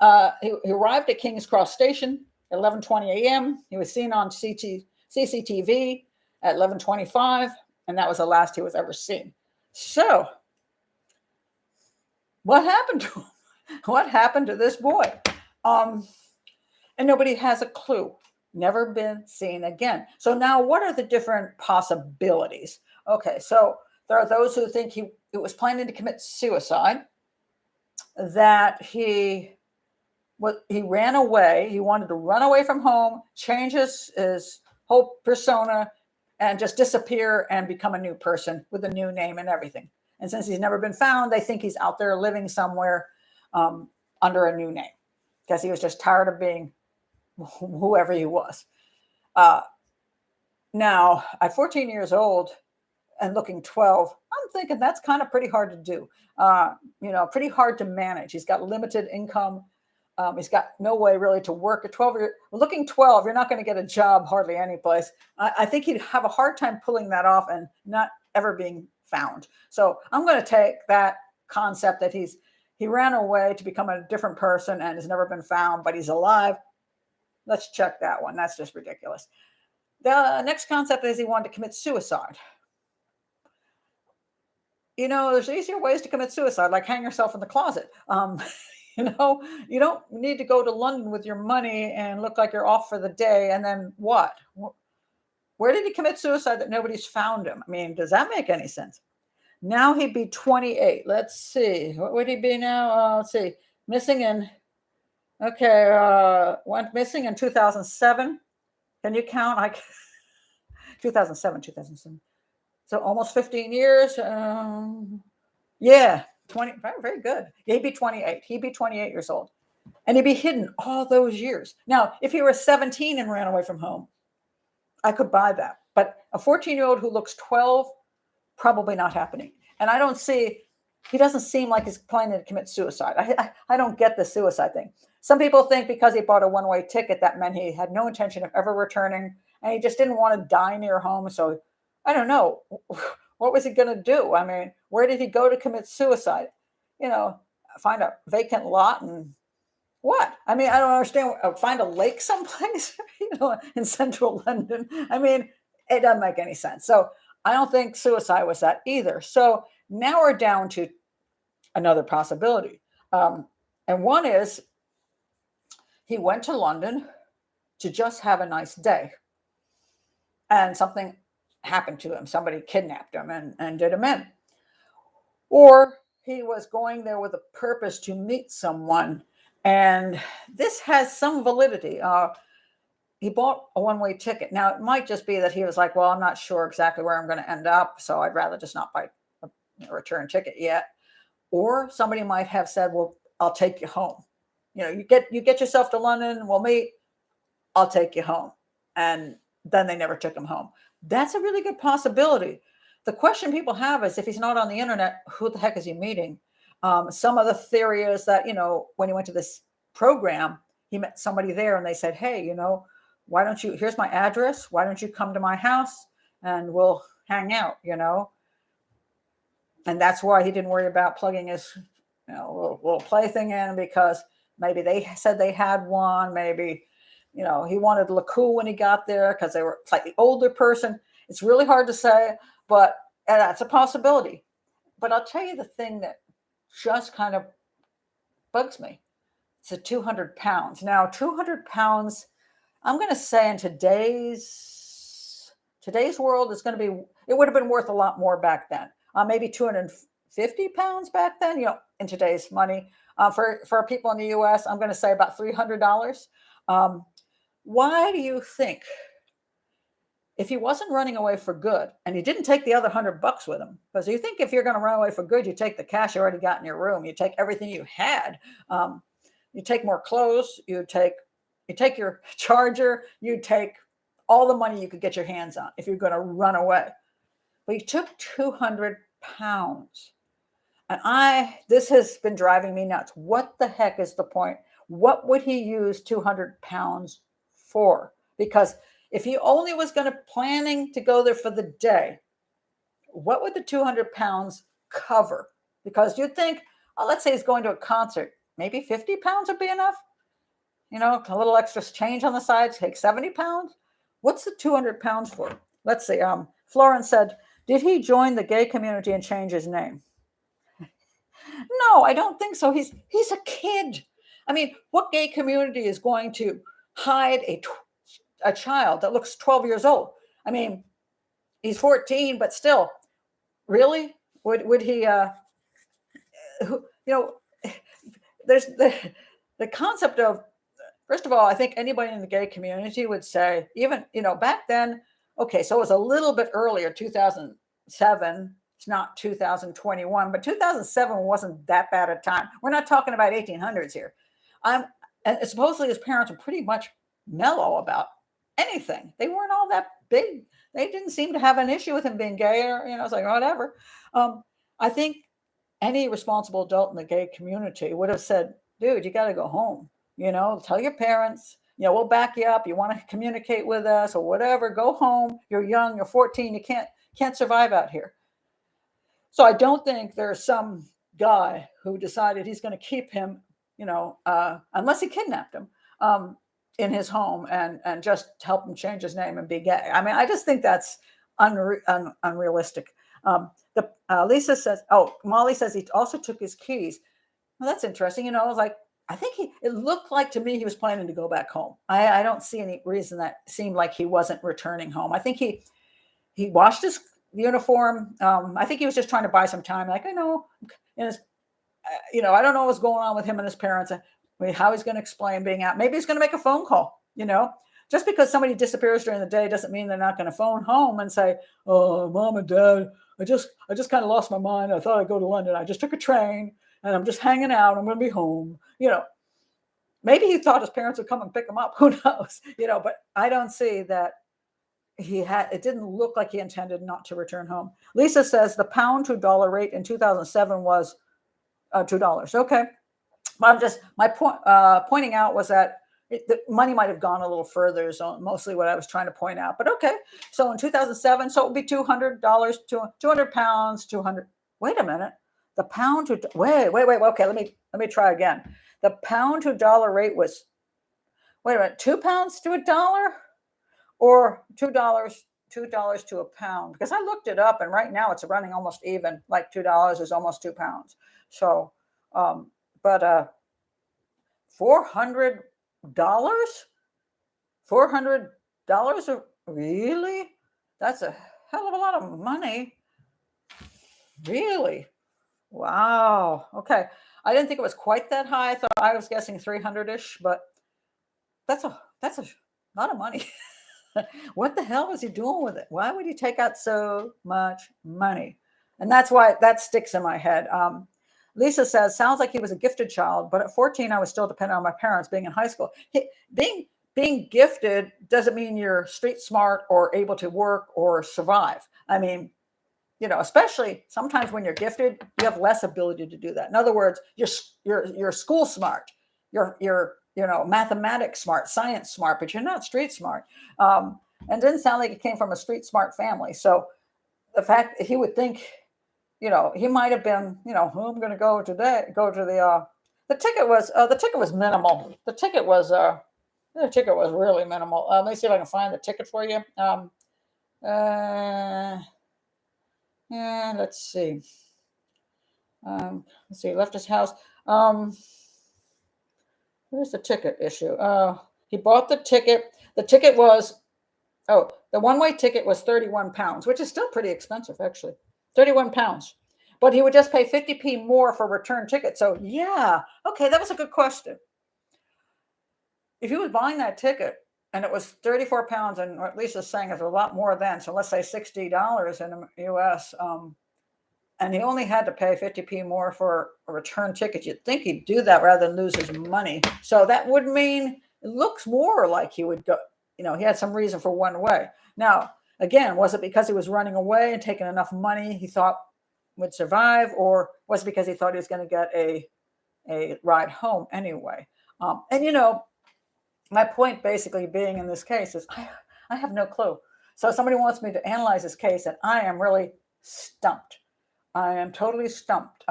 he arrived at King's Cross Station at 11:20 a.m. He was seen on CCTV at 11:25, and that was the last he was ever seen. So, what happened to him? What happened to this boy? And nobody has a clue. Never been seen again. So now what are the different possibilities? Okay, so there are those who think he was planning to commit suicide, that he ran away. He wanted to run away from home, change his whole persona, and just disappear and become a new person with a new name and everything. And since he's never been found, they think he's out there living somewhere under a new name because he was just tired of being whoever he was. Now, at 14 years old and looking 12, I'm thinking that's kind of pretty hard to do. Pretty hard to manage. He's got limited income. He's got no way really to work at 12. Looking 12, you're not going to get a job hardly any place. I think he'd have a hard time pulling that off and not ever being found. So I'm going to take that concept that he ran away to become a different person and has never been found, but he's alive. Let's check that one. That's just ridiculous. The next concept is he wanted to commit suicide. There's easier ways to commit suicide, like hang yourself in the closet. You don't need to go to London with your money and look like you're off for the day. And then what? Where did he commit suicide that nobody's found him? I mean, does that make any sense? Now he'd be 28. Let's see. What would he be now? Let's see. Went missing in 2007. Can you count? 2007. So almost 15 years. 20. Very, very good. He'd be 28. He'd be 28 years old. And he'd be hidden all those years. Now, if he were 17 and ran away from home, I could buy that. But a 14-year-old who looks 12, probably not happening. And he doesn't seem like he's planning to commit suicide. I don't get the suicide thing. Some people think because he bought a one-way ticket, that meant he had no intention of ever returning, and he just didn't want to die near home. So I don't know. What was he going to do? I mean, where did he go to commit suicide? Find a vacant lot and what? I mean, I don't understand. Find a lake someplace, in central London. I mean, it doesn't make any sense. So I don't think suicide was that either. So now we're down to another possibility. And one is he went to London to just have a nice day. And something happened to him. Somebody kidnapped him and did him in. Or he was going there with a purpose to meet someone. And this has some validity. He bought a one-way ticket. Now, it might just be that he was like, well, I'm not sure exactly where I'm going to end up, so I'd rather just not buy a return ticket yet. Or somebody might have said, well, I'll take you home. You get yourself to London, we'll meet, I'll take you home. And then they never took him home. That's a really good possibility. The question people have is, if he's not on the internet, who the heck is he meeting? Some of the theory is that, when he went to this program, he met somebody there and they said, hey, here's my address. Why don't you come to my house and we'll hang out, And that's why he didn't worry about plugging his little plaything in, because maybe they said they had one. Maybe, he wanted to look cool when he got there because they were a slightly older person. It's really hard to say, but that's a possibility. But I'll tell you the thing that just kind of bugs me. It's a 200 pounds. Now, 200 pounds, I'm going to say in today's world, it would have been worth a lot more back then. Maybe 250 50 pounds back then, in today's money. For people in the US, I'm going to say about $300. Why do you think, if he wasn't running away for good and he didn't take the other $100 with him, because you think if you're going to run away for good, you take the cash you already got in your room, you take everything you had, you take more clothes, you take your charger, you take all the money you could get your hands on if you're going to run away. But he took 200 pounds. And this has been driving me nuts. What the heck is the point? What would he use 200 pounds for? Because if he only was planning to go there for the day, what would the 200 pounds cover? Because you'd think, let's say he's going to a concert, maybe 50 pounds would be enough. A little extra change on the side, take 70 pounds. What's the 200 pounds for? Let's see. Florence said, did he join the gay community and change his name? No, I don't think so. He's a kid. I mean, what gay community is going to hide a child that looks 12 years old? I mean, he's 14, but still, really? Would he, there's the concept of, first of all, I think anybody in the gay community would say, even, back then, okay, so it was a little bit earlier, 2007. It's not 2021, but 2007 wasn't that bad a time. We're not talking about 1800s here. And supposedly his parents were pretty much mellow about anything. They weren't all that big. They didn't seem to have an issue with him being gay, or, it's like, whatever. I think any responsible adult in the gay community would have said, dude, you got to go home. Tell your parents, we'll back you up. You want to communicate with us or whatever, go home. You're young, you're 14, you can't survive out here. So I don't think there's some guy who decided he's going to keep him, unless he kidnapped him, in his home and just help him change his name and be gay. I mean, I just think that's unrealistic. Lisa says, Molly says he also took his keys. Well, that's interesting. I was like, I think it looked like to me he was planning to go back home. I don't see any reason that seemed like he wasn't returning home. I think he washed his uniform. I think he was just trying to buy some time. Like, I know, I don't know what's going on with him and his parents. How he's going to explain being out. Maybe he's going to make a phone call. Just because somebody disappears during the day doesn't mean they're not going to phone home and say, "Oh, Mom and Dad, I just kind of lost my mind. I thought I'd go to London. I just took a train and I'm just hanging out. I'm going to be home." Maybe he thought his parents would come and pick him up. Who knows? But I don't see that. It didn't look like he intended not to return home. Lisa says the pound to dollar rate in 2007 was $2. Okay. But my point, pointing out was that the money might have gone a little further, so mostly what I was trying to point out. But okay. So in 2007, so it would be $200, 200 pounds, 200. Wait a minute. The pound to, wait. Okay. Let me try again. The pound to dollar rate was, wait a minute, 2 pounds to $1? Or $2 to a pound, because I looked it up and right now it's running almost even, like $2 is almost 2 pounds. So, but $400, really? That's a hell of a lot of money. Really? Wow. Okay. I didn't think it was quite that high. I thought I was guessing 300-ish, but that's a lot of money. What the hell was he doing with it? Why would he take out so much money? And that's why that sticks in my head. Lisa says, sounds like he was a gifted child, but at 14, I was still dependent on my parents being in high school. Being gifted doesn't mean you're street smart or able to work or survive. I mean, especially sometimes when you're gifted, you have less ability to do that. In other words, you're school smart. You're mathematics smart, science smart, but you're not street smart. And it didn't sound like it came from a street smart family. So the fact that he would think, he might have been, who I'm going to go today, go to the ticket was minimal. The ticket was really minimal. Let me see if I can find the ticket for you. And let's see. He left his house. Where's the ticket issue? He bought the ticket. The ticket was, the one-way ticket was 31 pounds, which is still pretty expensive, actually. 31 pounds. but he would just pay 50p more for a return ticket. So yeah, okay, that was a good question. If he was buying that ticket and it was 34 pounds, and or at least it's saying it's a lot more than, so let's say $60 in the US, and he only had to pay 50p more for a return ticket, you'd think he'd do that rather than lose his money. So that would mean it looks more like he would go, he had some reason for one way. Now, again, was it because he was running away and taking enough money he thought would survive, or was it because he thought he was going to get a ride home anyway? And my point basically being in this case is I have no clue. So somebody wants me to analyze this case, and I am really stumped. I am totally stumped.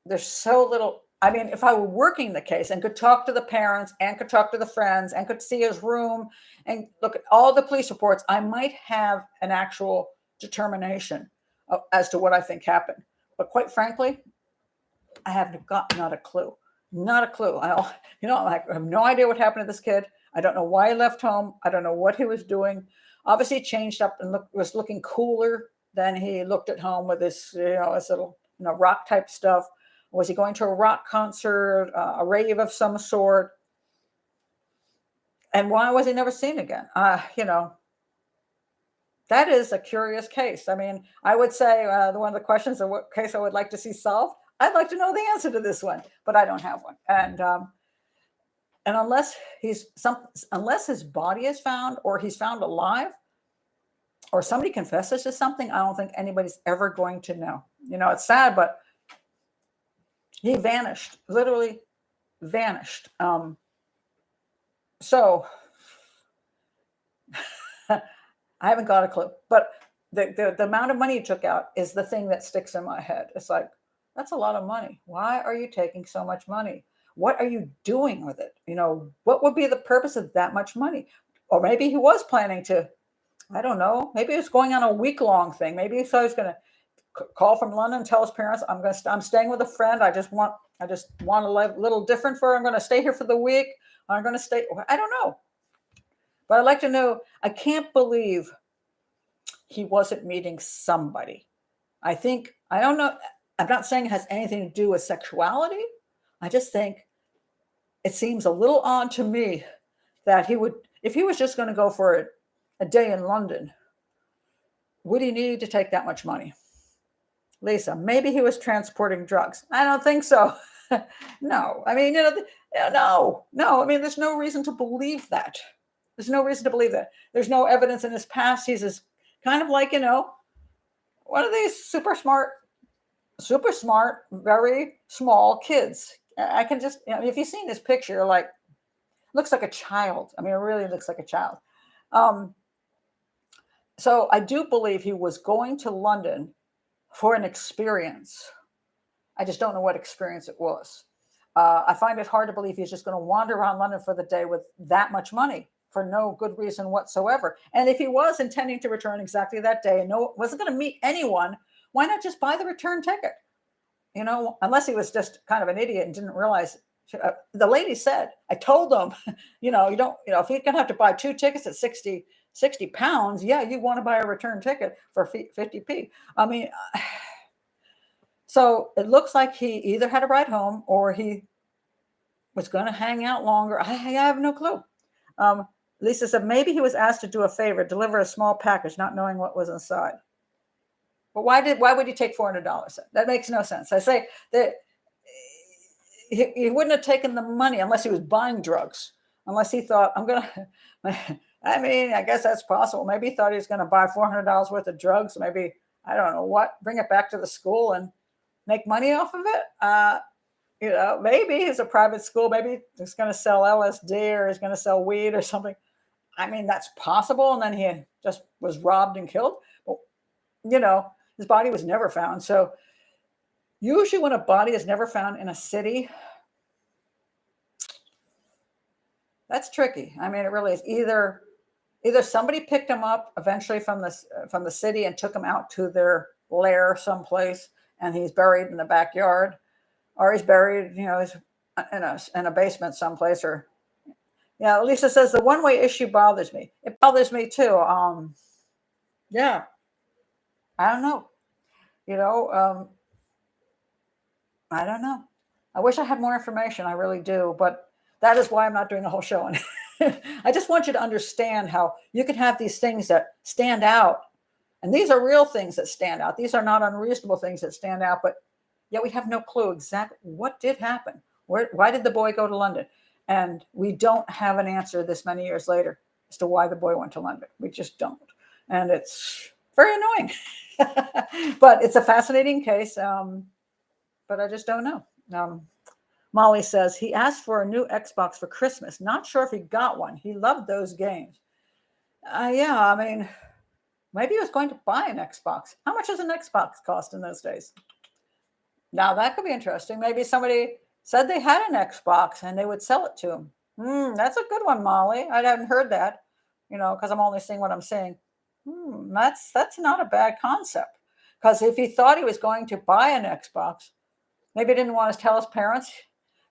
There's so little. I mean, if I were working the case and could talk to the parents and could talk to the friends and could see his room and look at all the police reports, I might have an actual determination as to what I think happened. But quite frankly, I have not a clue. Not a clue. I have no idea what happened to this kid. I don't know why he left home. I don't know what he was doing. Obviously, he changed up and was looking cooler than he looked at home with this, this little, rock type stuff. Was he going to a rock concert, a rave of some sort? And why was he never seen again? That is a curious case. I mean, I would say one of the questions of what case I would like to see solved, I'd like to know the answer to this one, but I don't have one. And unless unless his body is found, or he's found alive, or somebody confesses to something, I don't think anybody's ever going to know. It's sad, but he vanished, literally vanished. So I haven't got a clue, but the amount of money he took out is the thing that sticks in my head. It's like, that's a lot of money. Why are you taking so much money? What are you doing with it? What would be the purpose of that much money? Or maybe he was planning to, I don't know. Maybe he was going on a week-long thing. Maybe he thought he was going to call from London, tell his parents, I'm staying with a friend. I just want to live a little different I'm going to stay here for the week. I'm going to stay. I don't know. But I'd like to know, I can't believe he wasn't meeting somebody. I don't know. I'm not saying it has anything to do with sexuality. I just think it seems a little odd to me that he would, if he was just going to go for a day in London, would he need to take that much money? Lisa, maybe he was transporting drugs. I don't think so. No, I mean, no. I mean, there's no reason to believe that. There's no reason to believe that. There's no evidence in his past. He's kind of like, one of these super smart, very small kids. I can just, if you've seen this picture, looks like a child. I mean, it really looks like a child. So I do believe he was going to London for an experience. I just don't know what experience it was. I find it hard to believe he's just going to wander around London for the day with that much money for no good reason whatsoever. And if he was intending to return exactly that day and wasn't going to meet anyone, why not just buy the return ticket? Unless he was just kind of an idiot and didn't realize. The lady said, I told them, you don't, if you're going to have to buy 2 tickets at 60 pounds, yeah, you want to buy a return ticket for 50p. I mean, so it looks like he either had a ride home or he was going to hang out longer. I have no clue. Lisa said maybe he was asked to do a favor, deliver a small package, not knowing what was inside. But why would he take $400? That makes no sense. I say that he wouldn't have taken the money unless he was buying drugs, unless he thought, I mean, I guess that's possible. Maybe he thought he was going to buy $400 worth of drugs. Maybe, I don't know what, bring it back to the school and make money off of it. Maybe it's a private school. Maybe he's going to sell LSD or he's going to sell weed or something. I mean, that's possible. And then he just was robbed and killed. But, his body was never found. So usually when a body is never found in a city, that's tricky. I mean, it really is. Either somebody picked him up eventually from the city and took him out to their lair someplace, and he's buried in the backyard, or he's buried, he's in a basement someplace. Or, Lisa says the one-way issue bothers me. It bothers me too. Yeah, I don't know. you know, I don't know. I wish I had more information. I really do. But that is why I'm not doing a whole show on it. I just want you to understand how you can have these things that stand out. And these are real things that stand out. These are not unreasonable things that stand out. But yet we have no clue exactly what did happen. Why did the boy go to London? And we don't have an answer this many years later as to why the boy went to London. We just don't. And it's very annoying. But it's a fascinating case. But I just don't know. Molly says he asked for a new Xbox for Christmas. Not sure if he got one. He loved those games. Yeah, I mean, maybe he was going to buy an Xbox. How much does an Xbox cost in those days? Now that could be interesting. Maybe somebody said they had an Xbox and they would sell it to him. That's a good one, Molly. I hadn't heard that, because I'm only seeing what I'm seeing. That's not a bad concept. Because if he thought he was going to buy an Xbox, maybe he didn't want to tell his parents.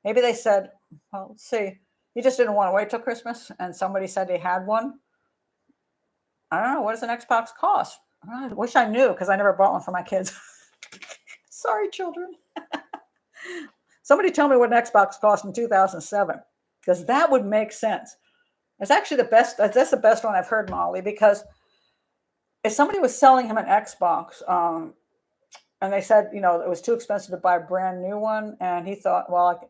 Maybe they said, well, let's see. He just didn't want to wait till Christmas, and somebody said they had one. I don't know. What does an Xbox cost? I wish I knew, because I never bought one for my kids. Sorry, children. Somebody tell me what an Xbox cost in 2007, because that would make sense. It's actually the best. That's the best one I've heard, Molly, because if somebody was selling him an Xbox, and they said, it was too expensive to buy a brand new one, and he thought, well,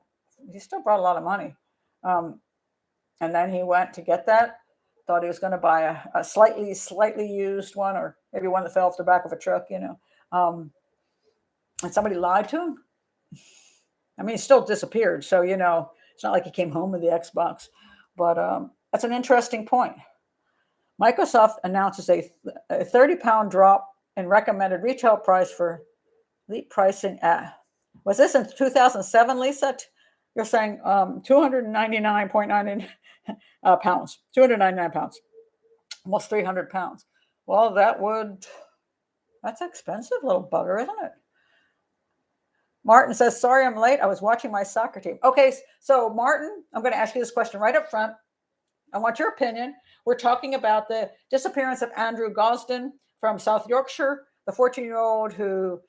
he still brought a lot of money. And then he went to get that, thought he was going to buy a slightly used one, or maybe one that fell off the back of a truck, and somebody lied to him. I mean, he still disappeared. So, it's not like he came home with the Xbox, but that's an interesting point. Microsoft announces a 30-pound drop in recommended retail price for elite pricing. Was this in 2007, Lisa? You're saying 299.9 pounds, 299 pounds, almost 300 pounds. Well, that's expensive, little bugger, isn't it? Martin says, sorry, I'm late. I was watching my soccer team. Okay, so Martin, I'm going to ask you this question right up front. I want your opinion. We're talking about the disappearance of Andrew Gosden from South Yorkshire, the 14-year-old who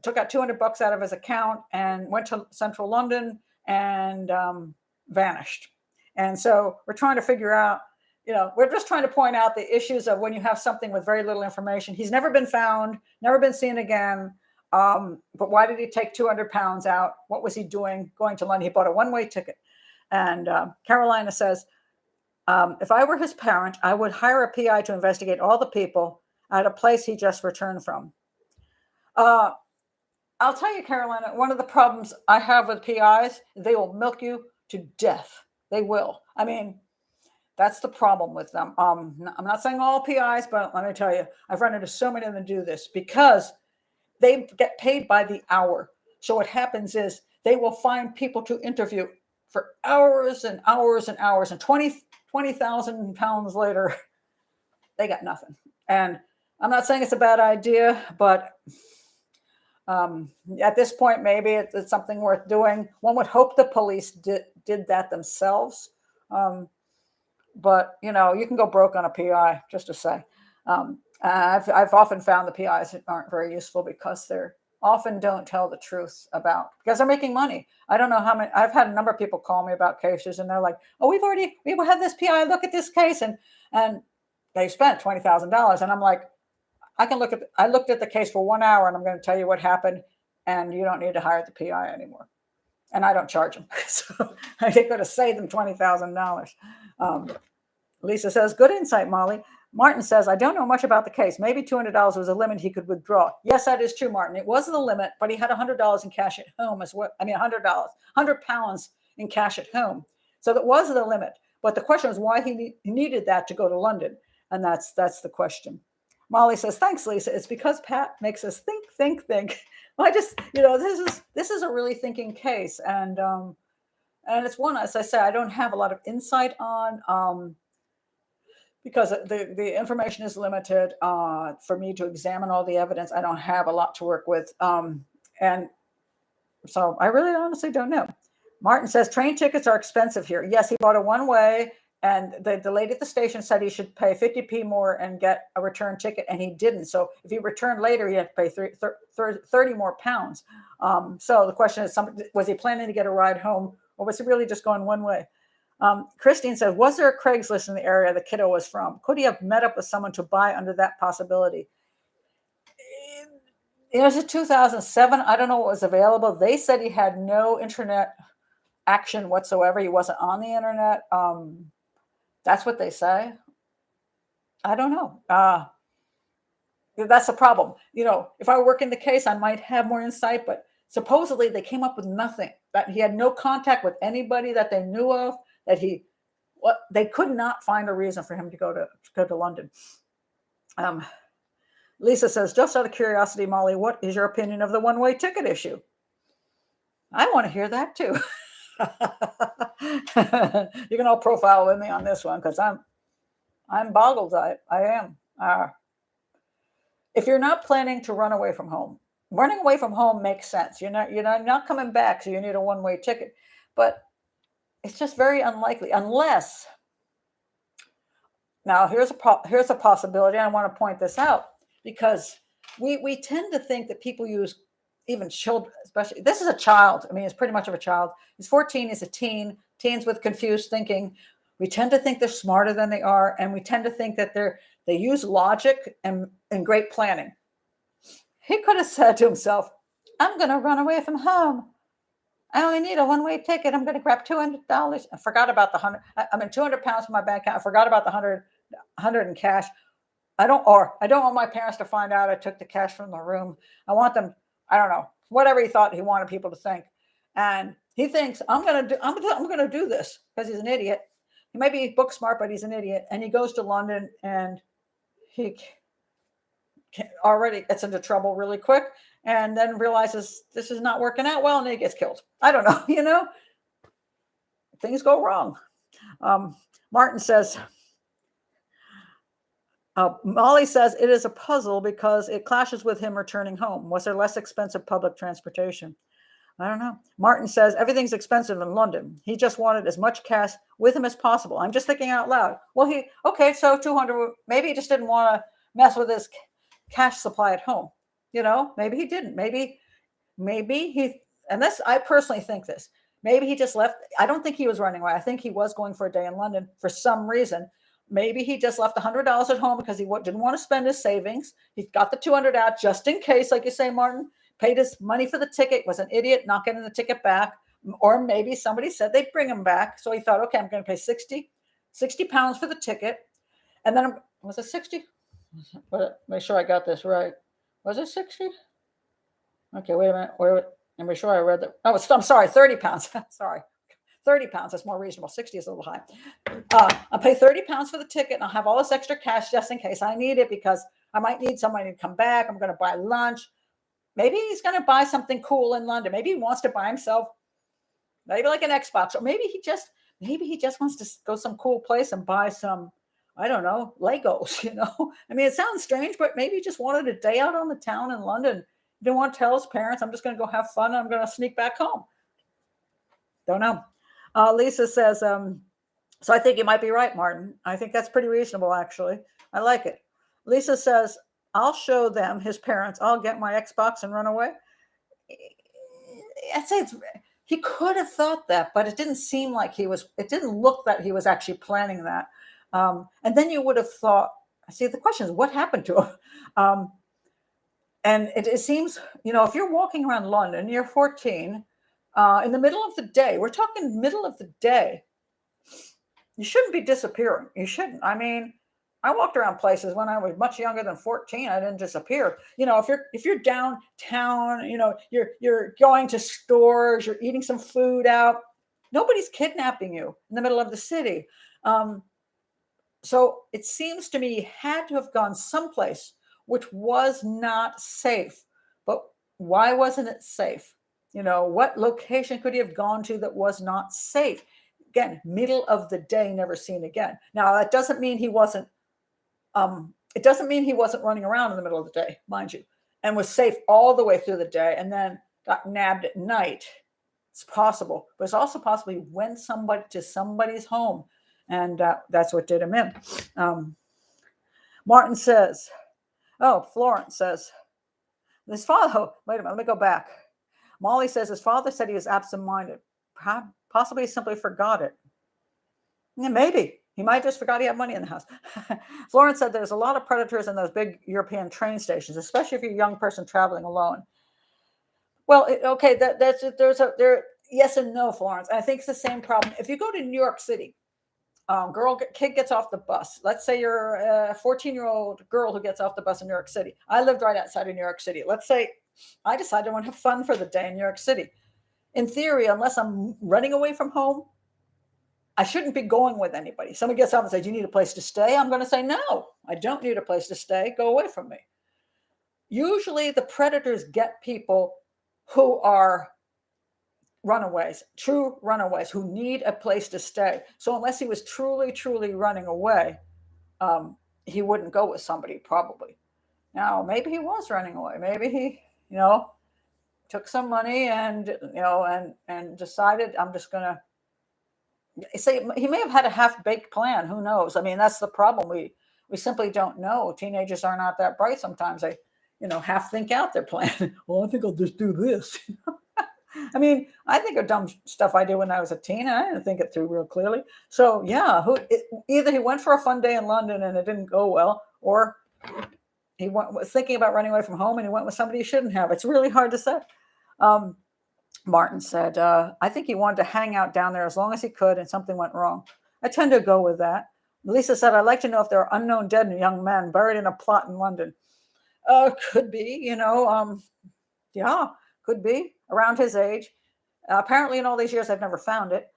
took out $200 out of his account and went to central London and vanished. And so we're trying to figure out, we're just trying to point out the issues of when you have something with very little information. He's never been found, never been seen again. But why did he take 200 pounds out? What was he doing going to London? He bought a one-way ticket. And Carolina says, if I were his parent, I would hire a PI to investigate all the people at a place he just returned from. I'll tell you, Carolina, one of the problems I have with PIs, they will milk you to death. They will. I mean, that's the problem with them. I'm not saying all PIs, but let me tell you, I've run into so many of them do this because they get paid by the hour. So what happens is they will find people to interview for hours and hours and hours, and 20,000 pounds later, they got nothing. And I'm not saying it's a bad idea, but at this point, maybe it's something worth doing. One would hope the police did that themselves. But, you can go broke on a PI, just to say. I've often found the PIs aren't very useful because they often don't tell the truth because they're making money. I don't know how many. I've had a number of people call me about cases, and they're like, "Oh, we had this PI look at this case, and they spent $20,000." And I'm like, I looked at the case for 1 hour, and I'm going to tell you what happened, and you don't need to hire the PI anymore. And I don't charge them, so I think going to save them $20,000. Lisa says, "Good insight, Molly." Martin says, "I don't know much about the case. Maybe $200 was a limit he could withdraw." Yes, that is true, Martin. It was the limit, but he had $100 in cash at home as well. I mean, $100, 100 pounds in cash at home. So that was the limit. But the question was why he needed that to go to London. And that's the question. Molly says, "Thanks, Lisa. It's because Pat makes us think. Well, I just, this is a really thinking case. And it's one, as I say, I don't have a lot of insight on, because the information is limited for me to examine all the evidence. I don't have a lot to work with. And so I really honestly don't know. Martin says, train tickets are expensive here. Yes, he bought a one-way And the lady at the station said he should pay 50p more and get a return ticket, and he didn't. So if he returned later, he had to pay 30 more pounds. So the question is, was he planning to get a ride home, or was he really just going one way? Christine says, was there a Craigslist in the area the kiddo was from? Could he have met up with someone to buy under that possibility? It was 2007. I don't know what was available. They said he had no internet action whatsoever. He wasn't on the internet. That's what they say. I don't know. That's a problem. If I work in the case, I might have more insight, but supposedly they came up with nothing, that he had no contact with anybody that they knew of, that they could not find a reason for him to go to London. Lisa says, just out of curiosity, Molly, what is your opinion of the one-way ticket issue? I want to hear that too. You can all profile with me on this one, because I'm boggled. I am. If you're not planning to run away from home, running away from home makes sense. You're not coming back, so you need a one-way ticket. But it's just very unlikely, unless. Now here's a possibility. I want to point this out, because we tend to think that people use, even children, especially, this is a child. I mean, it's pretty much of a child. He's 14, he's a teen. Teens with confused thinking. We tend to think they're smarter than they are, and we tend to think that they use logic and great planning. He could have said to himself, I'm going to run away from home. I only need a one-way ticket. I'm going to grab $200. I forgot about the 100. I'm in 200 pounds from my bank account. I forgot about the 100 in cash. I don't want my parents to find out I took the cash from the room. I want them, I don't know, whatever he thought he wanted people to think. And he thinks, I'm going to do this, because he's an idiot. He might be book smart, but he's an idiot. And he goes to London, and he already gets into trouble really quick, and then realizes this is not working out well, and he gets killed. I don't know, things go wrong. Martin says, Molly says, it is a puzzle because it clashes with him returning home. Was there less expensive public transportation? I don't know. Martin says, everything's expensive in London. He just wanted as much cash with him as possible. I'm just thinking out loud. Well, so 200, maybe he just didn't want to mess with his cash supply at home. Maybe he didn't. Maybe he, and this, I personally think this, maybe he just left. I don't think he was running away. I think he was going for a day in London for some reason. Maybe he just left $100 at home because he didn't want to spend his savings. He got the 200 out just in case, like you say, Martin, paid his money for the ticket, was an idiot, not getting the ticket back. Or maybe somebody said they'd bring him back. So he thought, okay, I'm going to pay 60 pounds for the ticket. And then, was it 60? Make sure I got this right. Was it 60? Okay, wait a minute. Let me make sure I read that. Oh, I'm sorry, 30 pounds. Sorry. 30 pounds, that's more reasonable. 60 is a little high. I'll pay 30 pounds for the ticket, and I'll have all this extra cash just in case I need it, because I might need somebody to come back. I'm going to buy lunch. Maybe he's going to buy something cool in London. Maybe he wants to buy himself, maybe like an Xbox, or maybe he just wants to go some cool place and buy some, I don't know, Legos, I mean, it sounds strange, but maybe he just wanted a day out on the town in London. He didn't want to tell his parents, I'm just going to go have fun, and I'm going to sneak back home. Don't know. Lisa says, so I think you might be right, Martin. I think that's pretty reasonable, actually. I like it. Lisa says, I'll show them, his parents, I'll get my Xbox and run away. I'd say he could have thought that, but it didn't seem like it didn't look that he was actually planning that. And then you would have thought, see, the question is, what happened to him? And it seems, if you're walking around London, you're 14, in the middle of the day, we're talking middle of the day, you shouldn't be disappearing. You shouldn't. I mean, I walked around places when I was much younger than 14. I didn't disappear. If you're downtown, you're going to stores, you're eating some food out, nobody's kidnapping you in the middle of the city. So it seems to me he had to have gone someplace which was not safe. But why wasn't it safe? What location could he have gone to that was not safe? Again, middle of the day, never seen again. Now, that doesn't mean he wasn't. It doesn't mean he wasn't running around in the middle of the day, mind you, and was safe all the way through the day, and then got nabbed at night. It's possible, but it's also possible he went to somebody's home And that's what did him in. Martin says, Florence says, his father, wait a minute, let me go back. Molly says his father said he was absent-minded. Possibly he simply forgot it. Yeah, maybe. He might just forgot he had money in the house. Florence said there's a lot of predators in those big European train stations, especially if you're a young person traveling alone. Well, okay, yes and no, Florence. I think it's the same problem. If you go to New York City, kid gets off the bus. Let's say you're a 14-year-old girl who gets off the bus in New York City. I lived right outside of New York City. Let's say I decided I want to have fun for the day in New York City. In theory, unless I'm running away from home, I shouldn't be going with anybody. Somebody gets up and says, "Do you need a place to stay?" I'm going to say, "No, I don't need a place to stay. Go away from me." Usually the predators get people who are runaways, true runaways who need a place to stay. So unless he was truly, truly running away, he wouldn't go with somebody probably. Now, maybe he was running away. Maybe he, took some money and, and decided I'm just going to say he may have had a half-baked plan. Who knows? I mean, that's the problem. We simply don't know. Teenagers are not that bright sometimes. They, half think out their plan. Well, I think I'll just do this. I mean, I think of dumb stuff I did when I was a teen, and I didn't think it through real clearly. So, yeah, either he went for a fun day in London and it didn't go well, or he was thinking about running away from home and he went with somebody he shouldn't have. It's really hard to say. Martin said, I think he wanted to hang out down there as long as he could and something went wrong. I tend to go with that. Lisa said, I'd like to know if there are unknown dead young men buried in a plot in London. Could be, yeah, could be around his age. Apparently in all these years, I've never found it.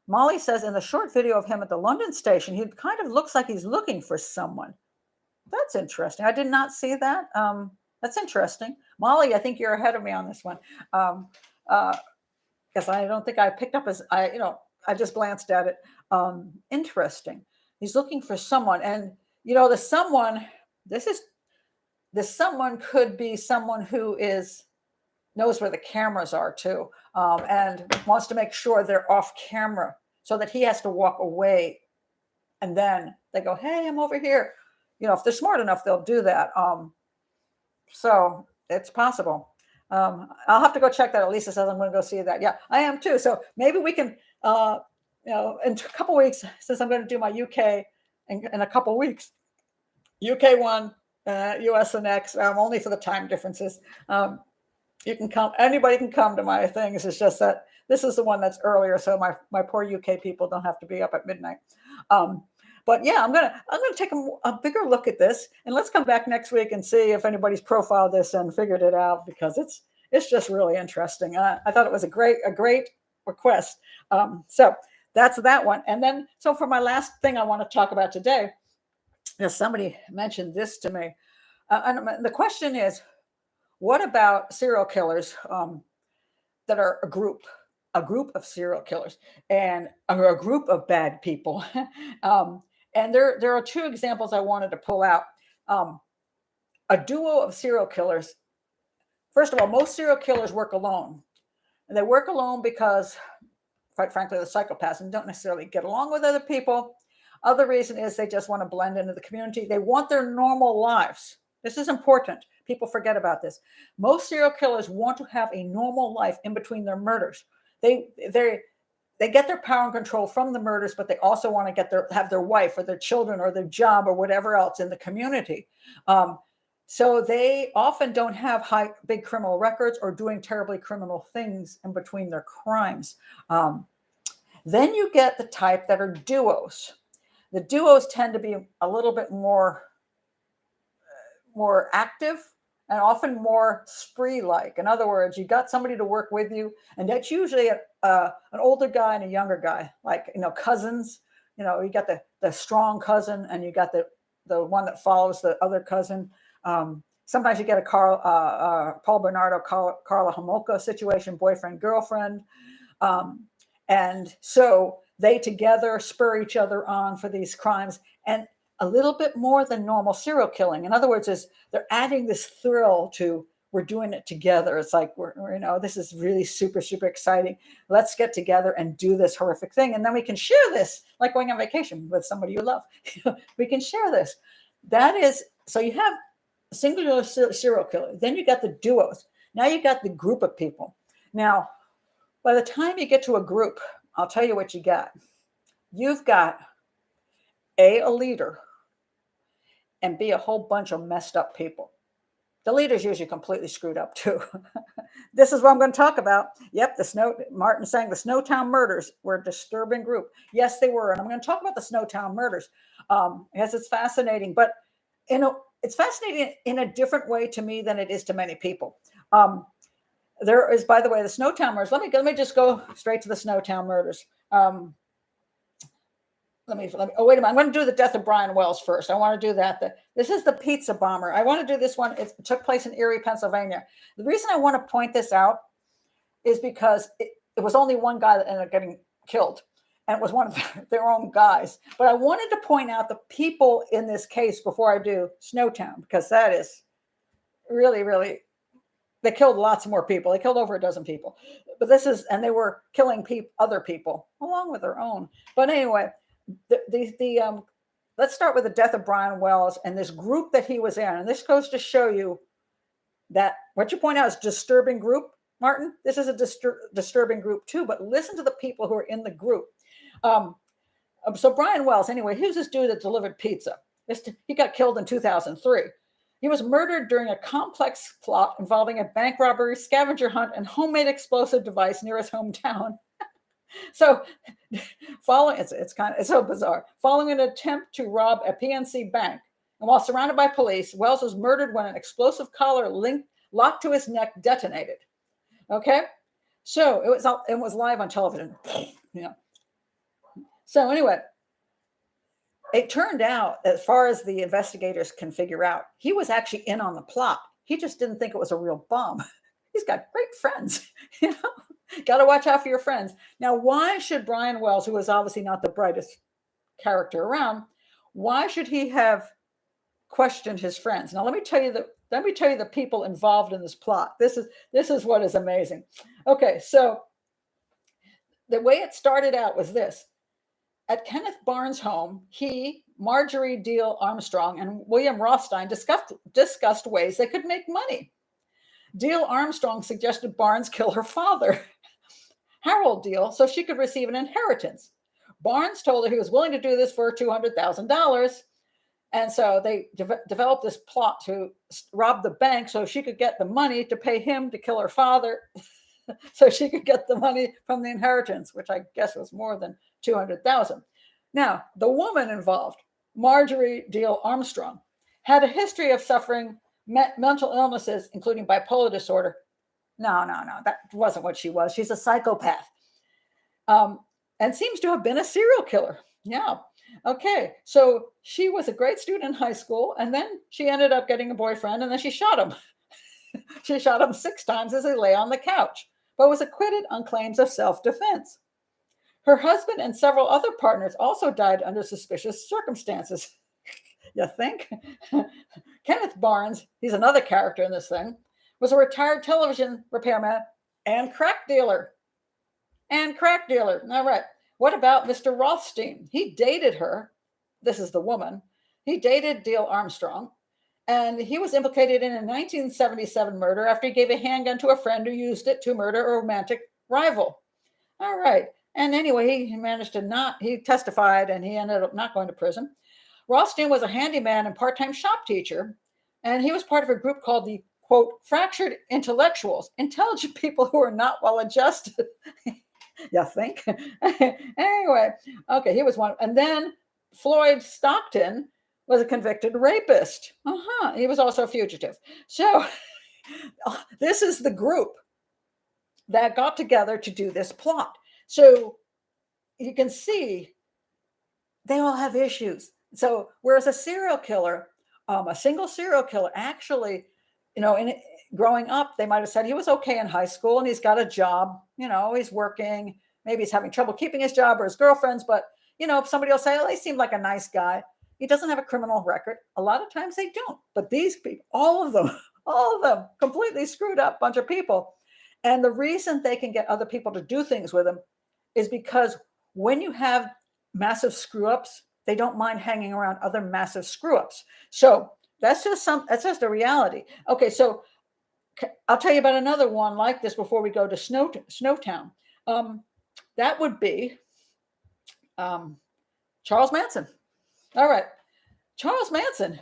Molly says in the short video of him at the London station, he kind of looks like he's looking for someone. That's interesting. I did not see that. That's interesting. Molly, I think you're ahead of me on this one. Because I don't think I picked up I just glanced at it. Interesting. He's looking for someone. And, the someone could be someone who knows where the cameras are too, and wants to make sure they're off camera so that he has to walk away. And then they go, hey, I'm over here. If they're smart enough, they'll do that. So it's possible. I'll have to go check that. Lisa says I'm going to go see that. Yeah, I am too. So maybe we can, in a couple of weeks, since I'm going to do my UK in a couple of weeks, UK one, US the next, only for the time differences. You can come, anybody can come to my things. It's just that this is the one that's earlier. So my poor UK people don't have to be up at midnight. But yeah, I'm gonna take a bigger look at this, and let's come back next week and see if anybody's profiled this and figured it out, because it's just really interesting. I thought it was a great request. So that's that one. And then, so for my last thing I want to talk about today, somebody mentioned this to me, and the question is, what about serial killers that are a group of serial killers and a group of bad people? And there are two examples I wanted to pull out. A duo of serial killers. First of all, most serial killers work alone. And they work alone because, quite frankly, the psychopaths don't necessarily get along with other people. Other reason is they just want to blend into the community. They want their normal lives. This is important. People forget about this. Most serial killers want to have a normal life in between their murders. They get their power and control from the murders, but they also want to have their wife or their children or their job or whatever else in the community. So they often don't have big criminal records or doing terribly criminal things in between their crimes. Then you get the type that are duos. The duos tend to be a little bit more active and often more spree-like. In other words, you got somebody to work with you, and that's usually an older guy and a younger guy, like, cousins. You got the strong cousin, and you got the one that follows the other cousin. Sometimes you get a Paul Bernardo, Karla Homolka situation, boyfriend, girlfriend. And so they together spur each other on for these crimes, and a little bit more than normal serial killing. In other words, they're adding this thrill to we're doing it together. It's like, this is really super, super exciting. Let's get together and do this horrific thing. And then we can share this, like going on vacation with somebody you love. We can share this. That is, so you have a singular serial killer. Then you got the duos. Now you got the group of people. Now, by the time you get to a group, I'll tell you what you got. You've got A, a leader, and B, a whole bunch of messed up people. The leader's usually completely screwed up too. This is what I'm going to talk about. Yep, Martin saying the Snowtown murders were a disturbing group. Yes, they were. And I'm going to talk about the Snowtown murders. Yes, it's fascinating, but it's fascinating in a different way to me than it is to many people. There is, by the way, the Snowtown murders. Let me just go straight to the Snowtown murders. Let me. Oh, wait a minute. I'm going to do the death of Brian Wells first. I want to do that. This is the pizza bomber. I want to do this one. It took place in Erie, Pennsylvania. The reason I want to point this out is because it was only one guy that ended up getting killed, and it was one of their own guys. But I wanted to point out the people in this case before I do Snowtown, because that is really, really. They killed lots more people. They killed over a dozen people. But and they were killing other people along with their own. But anyway. Let's start with the death of Brian Wells and this group that he was in. And this goes to show you that what you point out is disturbing group, Martin. This is a disturbing group too, but listen to the people who are in the group. So Brian Wells, anyway, he was this dude that delivered pizza. He got killed in 2003. He was murdered during a complex plot involving a bank robbery, scavenger hunt, and homemade explosive device near his hometown. So it's so bizarre. Following an attempt to rob a PNC bank, and while surrounded by police, Wells was murdered when an explosive collar locked to his neck detonated. Okay, so it was live on television. So anyway, it turned out, as far as the investigators can figure out, he was actually in on the plot. He just didn't think it was a real bomb. He's got great friends, Got to watch out for your friends. Now, why should Brian Wells, who is obviously not the brightest character around, why should he have questioned his friends? Now, let me tell you the people involved in this plot. This is what is amazing. Okay, so the way it started out was this. At Kenneth Barnes' home, he, Marjorie Deal Armstrong, and William Rothstein discussed ways they could make money. Deal Armstrong suggested Barnes kill her father, Harold Deal, so she could receive an inheritance. Barnes told her he was willing to do this for $200,000. And so they developed this plot to rob the bank so she could get the money to pay him to kill her father so she could get the money from the inheritance, which I guess was more than $200,000. Now, the woman involved, Marjorie Deal Armstrong, had a history of suffering mental illnesses, including bipolar disorder. No, that wasn't what she was. She's a psychopath. And seems to have been a serial killer. Yeah. Okay. So she was a great student in high school, and then she ended up getting a boyfriend, and then she shot him. She shot him 6 times as he lay on the couch, but was acquitted on claims of self-defense. Her husband and several other partners also died under suspicious circumstances. You think? Kenneth Barnes, he's another character in this thing, was a retired television repairman and crack dealer. All right. What about Mr. Rothstein? He dated her. This is the woman. He dated Deal Armstrong, and he was implicated in a 1977 murder after he gave a handgun to a friend who used it to murder a romantic rival. All right. And anyway, he testified, and he ended up not going to prison. Rothstein was a handyman and part-time shop teacher, and he was part of a group called the, quote, fractured intellectuals, intelligent people who are not well-adjusted. You think? Anyway, okay, he was one. And then Floyd Stockton was a convicted rapist. He was also a fugitive. So this is the group that got together to do this plot. So you can see they all have issues. So whereas a serial killer, a single serial killer, actually, growing up, they might have said he was okay in high school and he's got a job, he's working, maybe he's having trouble keeping his job or his girlfriends, but, if somebody will say, oh, they seem like a nice guy. He doesn't have a criminal record. A lot of times they don't. But these people, all of them All of them completely screwed up bunch of people. And the reason they can get other people to do things with them is because when you have massive screw ups, they don't mind hanging around other massive screw ups. So that's just a reality. Okay, so I'll tell you about another one like this before we go to Snowtown. That would be Charles Manson. All right. Charles Manson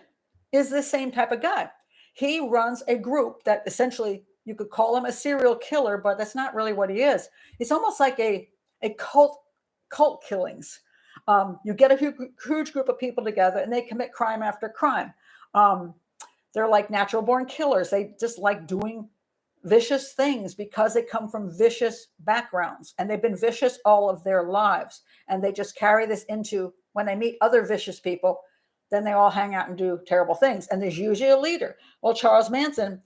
is the same type of guy. He runs a group that essentially you could call him a serial killer, but that's not really what he is. It's almost like a cult killings. You get a huge group of people together and they commit crime after crime. They're like natural born killers. They just like doing vicious things because they come from vicious backgrounds and they've been vicious all of their lives. And they just carry this into when they meet other vicious people, then they all hang out and do terrible things. And there's usually a leader. Well, Charles Manson,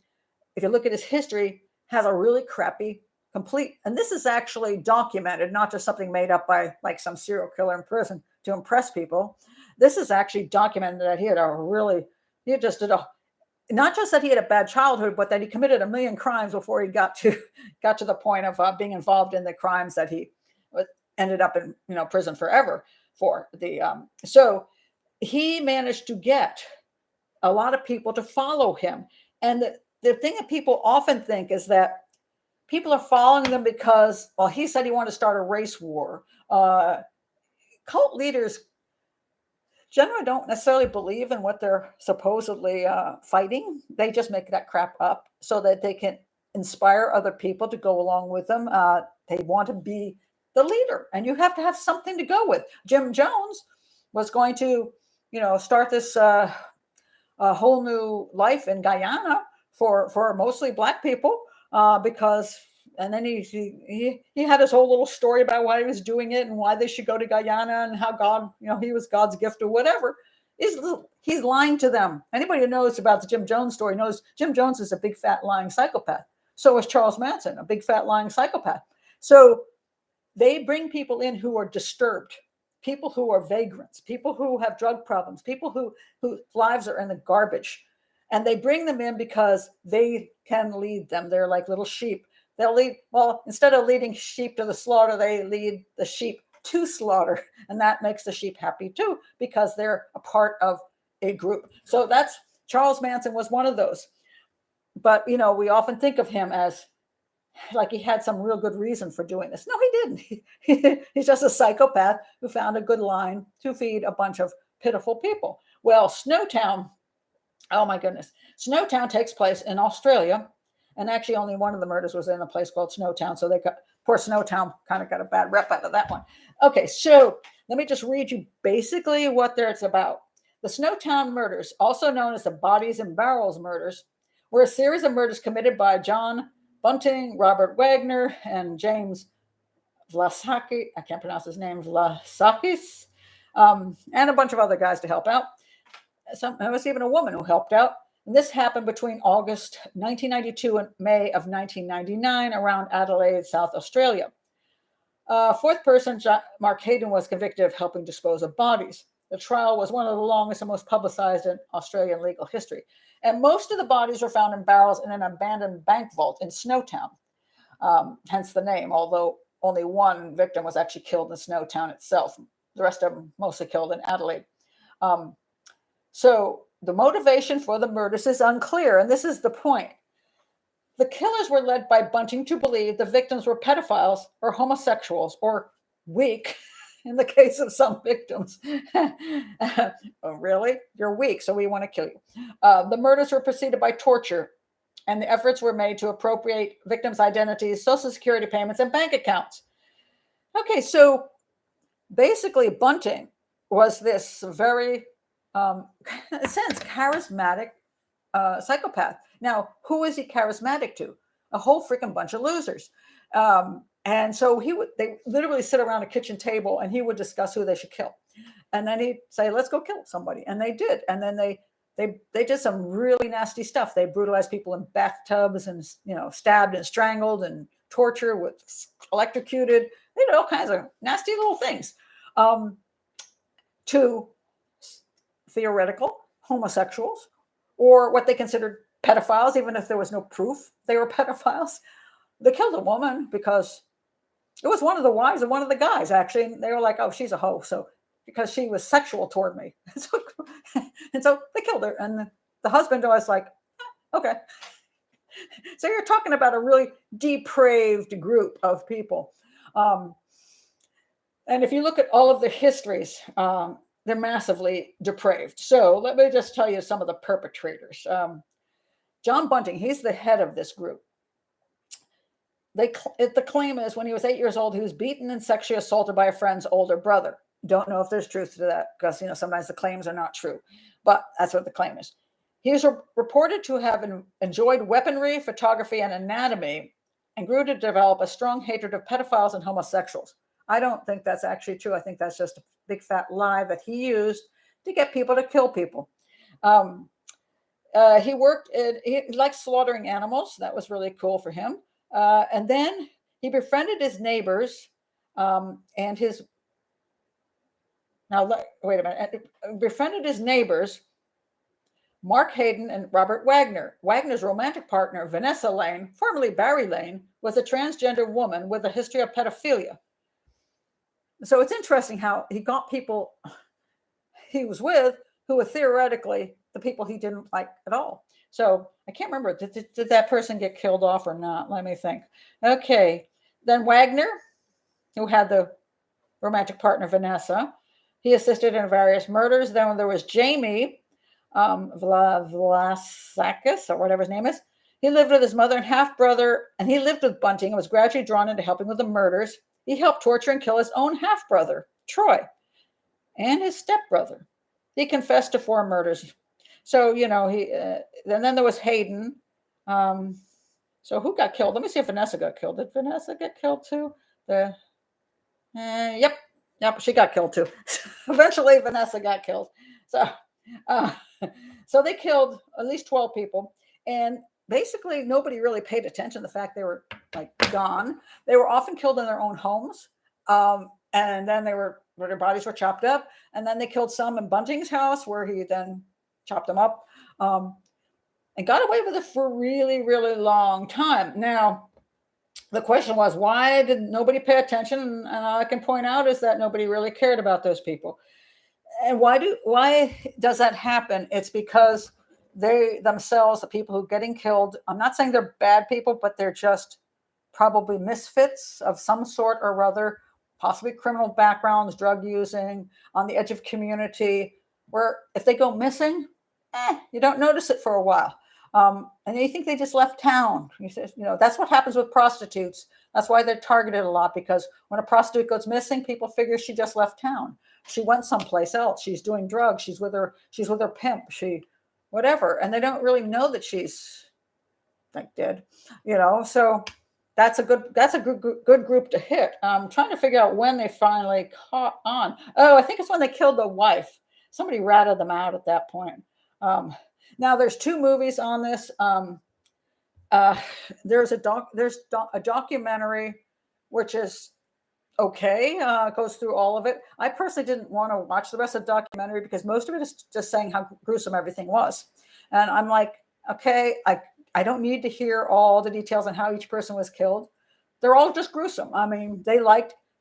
if you look at his history, has a really crappy complete. And this is actually documented, not just something made up by like some serial killer in prison to impress people. This is actually documented that he just did a, not just that he had a bad childhood, but that he committed a million crimes before he got to the point of being involved in the crimes that he ended up in prison forever for. So he managed to get a lot of people to follow him. And the thing that people often think is that people are following them because, well, he said he wanted to start a race war. Cult leaders generally don't necessarily believe in what they're supposedly fighting. They just make that crap up so that they can inspire other people to go along with them. They want to be the leader, and you have to have something to go with. Jim Jones was going to, start this whole new life in Guyana for mostly Black people because. And then he had his whole little story about why he was doing it and why they should go to Guyana and how God, he was God's gift or whatever. He's lying to them. Anybody who knows about the Jim Jones story knows Jim Jones is a big fat lying psychopath. So is Charles Manson, a big fat lying psychopath. So they bring people in who are disturbed, people who are vagrants, people who have drug problems, people whose lives are in the garbage. And they bring them in because they can lead them. They're like little sheep. They'll lead, well, instead of leading sheep to the slaughter, they lead the sheep to slaughter. And that makes the sheep happy too, because they're a part of a group. So that's, Charles Manson was one of those. But, we often think of him as like he had some real good reason for doing this. No, he didn't. He's just a psychopath who found a good line to feed a bunch of pitiful people. Well, Snowtown, oh my goodness. Snowtown takes place in Australia. And actually only one of the murders was in a place called Snowtown. So poor Snowtown kind of got a bad rep out of that one. Okay, so let me just read you basically what it's about. The Snowtown murders, also known as the Bodies in Barrels murders, were a series of murders committed by John Bunting, Robert Wagner, and James Vlasakis. I can't pronounce his name, Vlasakis, and a bunch of other guys to help out. There was even a woman who helped out. And this happened between August 1992 and May of 1999 around Adelaide, South Australia. Fourth person, Mark Hayden, was convicted of helping dispose of bodies. The trial was one of the longest and most publicized in Australian legal history. And most of the bodies were found in barrels in an abandoned bank vault in Snowtown, hence the name, although only one victim was actually killed in Snowtown itself. The rest of them mostly killed in Adelaide. So the motivation for the murders is unclear, and this is the point. The killers were led by Bunting to believe the victims were pedophiles or homosexuals or weak in the case of some victims. Oh, really? You're weak, so we want to kill you. The murders were preceded by torture, and the efforts were made to appropriate victims' identities, Social Security payments, and bank accounts. Okay, so basically Bunting was this very in a sense, charismatic psychopath. Now, who is he charismatic to? A whole freaking bunch of losers. And so they literally sit around a kitchen table and he would discuss who they should kill. And then he'd say, let's go kill somebody. And they did. And then they did some really nasty stuff. They brutalized people in bathtubs and, stabbed and strangled and torture with electrocuted. They did all kinds of nasty little things to theoretical homosexuals or what they considered pedophiles, even if there was no proof they were pedophiles. They killed a woman because it was one of the wives of one of the guys, actually. And they were like, oh, she's a hoe. So because she was sexual toward me. And so they killed her. And the husband was like, okay. So you're talking about a really depraved group of people. And if you look at all of the histories, they're massively depraved. So let me just tell you some of the perpetrators. John Bunting, he's the head of this group. The claim is when he was 8 years old, he was beaten and sexually assaulted by a friend's older brother. Don't know if there's truth to that because, sometimes the claims are not true, but that's what the claim is. He was reported to have enjoyed weaponry, photography, and anatomy, and grew to develop a strong hatred of pedophiles and homosexuals. I don't think that's actually true. I think that's just a big fat lie that he used to get people to kill people. He liked slaughtering animals. That was really cool for him. And then he befriended his neighbors and his. Now, wait a minute. Befriended his neighbors, Mark Hayden and Robert Wagner. Wagner's romantic partner, Vanessa Lane, formerly Barry Lane, was a transgender woman with a history of pedophilia. So it's interesting how he got people he was with who were theoretically the people he didn't like at all. So I can't remember, did that person get killed off or not? Let me think. Okay, then Wagner, who had the romantic partner, Vanessa, he assisted in various murders. Then there was Jamie Vlasakis, or whatever his name is. He lived with his mother and half-brother, and he lived with Bunting and was gradually drawn into helping with the murders. He helped torture and kill his own half-brother, Troy, and his stepbrother. He confessed to 4 murders. So, and then there was Hayden. So who got killed? Let me see if Vanessa got killed. Did Vanessa get killed too? Yep, she got killed too. Eventually, Vanessa got killed. So they killed at least 12 people. And basically, nobody really paid attention to the fact they were gone. They were often killed in their own homes. And then their bodies were chopped up. And then they killed some in Bunting's house, where he then chopped them up, and got away with it for a really, really long time. Now, the question was, why did nobody pay attention? And all I can point out is that nobody really cared about those people. And why does that happen? It's because they themselves, the people who are getting killed, I'm not saying they're bad people, but they're just probably misfits of some sort or other, possibly criminal backgrounds, drug using, on the edge of community, where if they go missing, you don't notice it for a while. And you think they just left town. That's what happens with prostitutes. That's why they're targeted a lot, because when a prostitute goes missing, people figure she just left town. She went someplace else. She's doing drugs. She's with her pimp. Whatever. And they don't really know that she's dead. So that's a good group to hit. I'm trying to figure out when they finally caught on. Oh, I think it's when they killed the wife. Somebody ratted them out at that point. Now there's 2 movies on this. There's a documentary, which is okay. Goes through all of it. I personally didn't want to watch the rest of the documentary because most of it is just saying how gruesome everything was. And I'm like, okay, I don't need to hear all the details on how each person was killed. They're all just gruesome. I mean, they're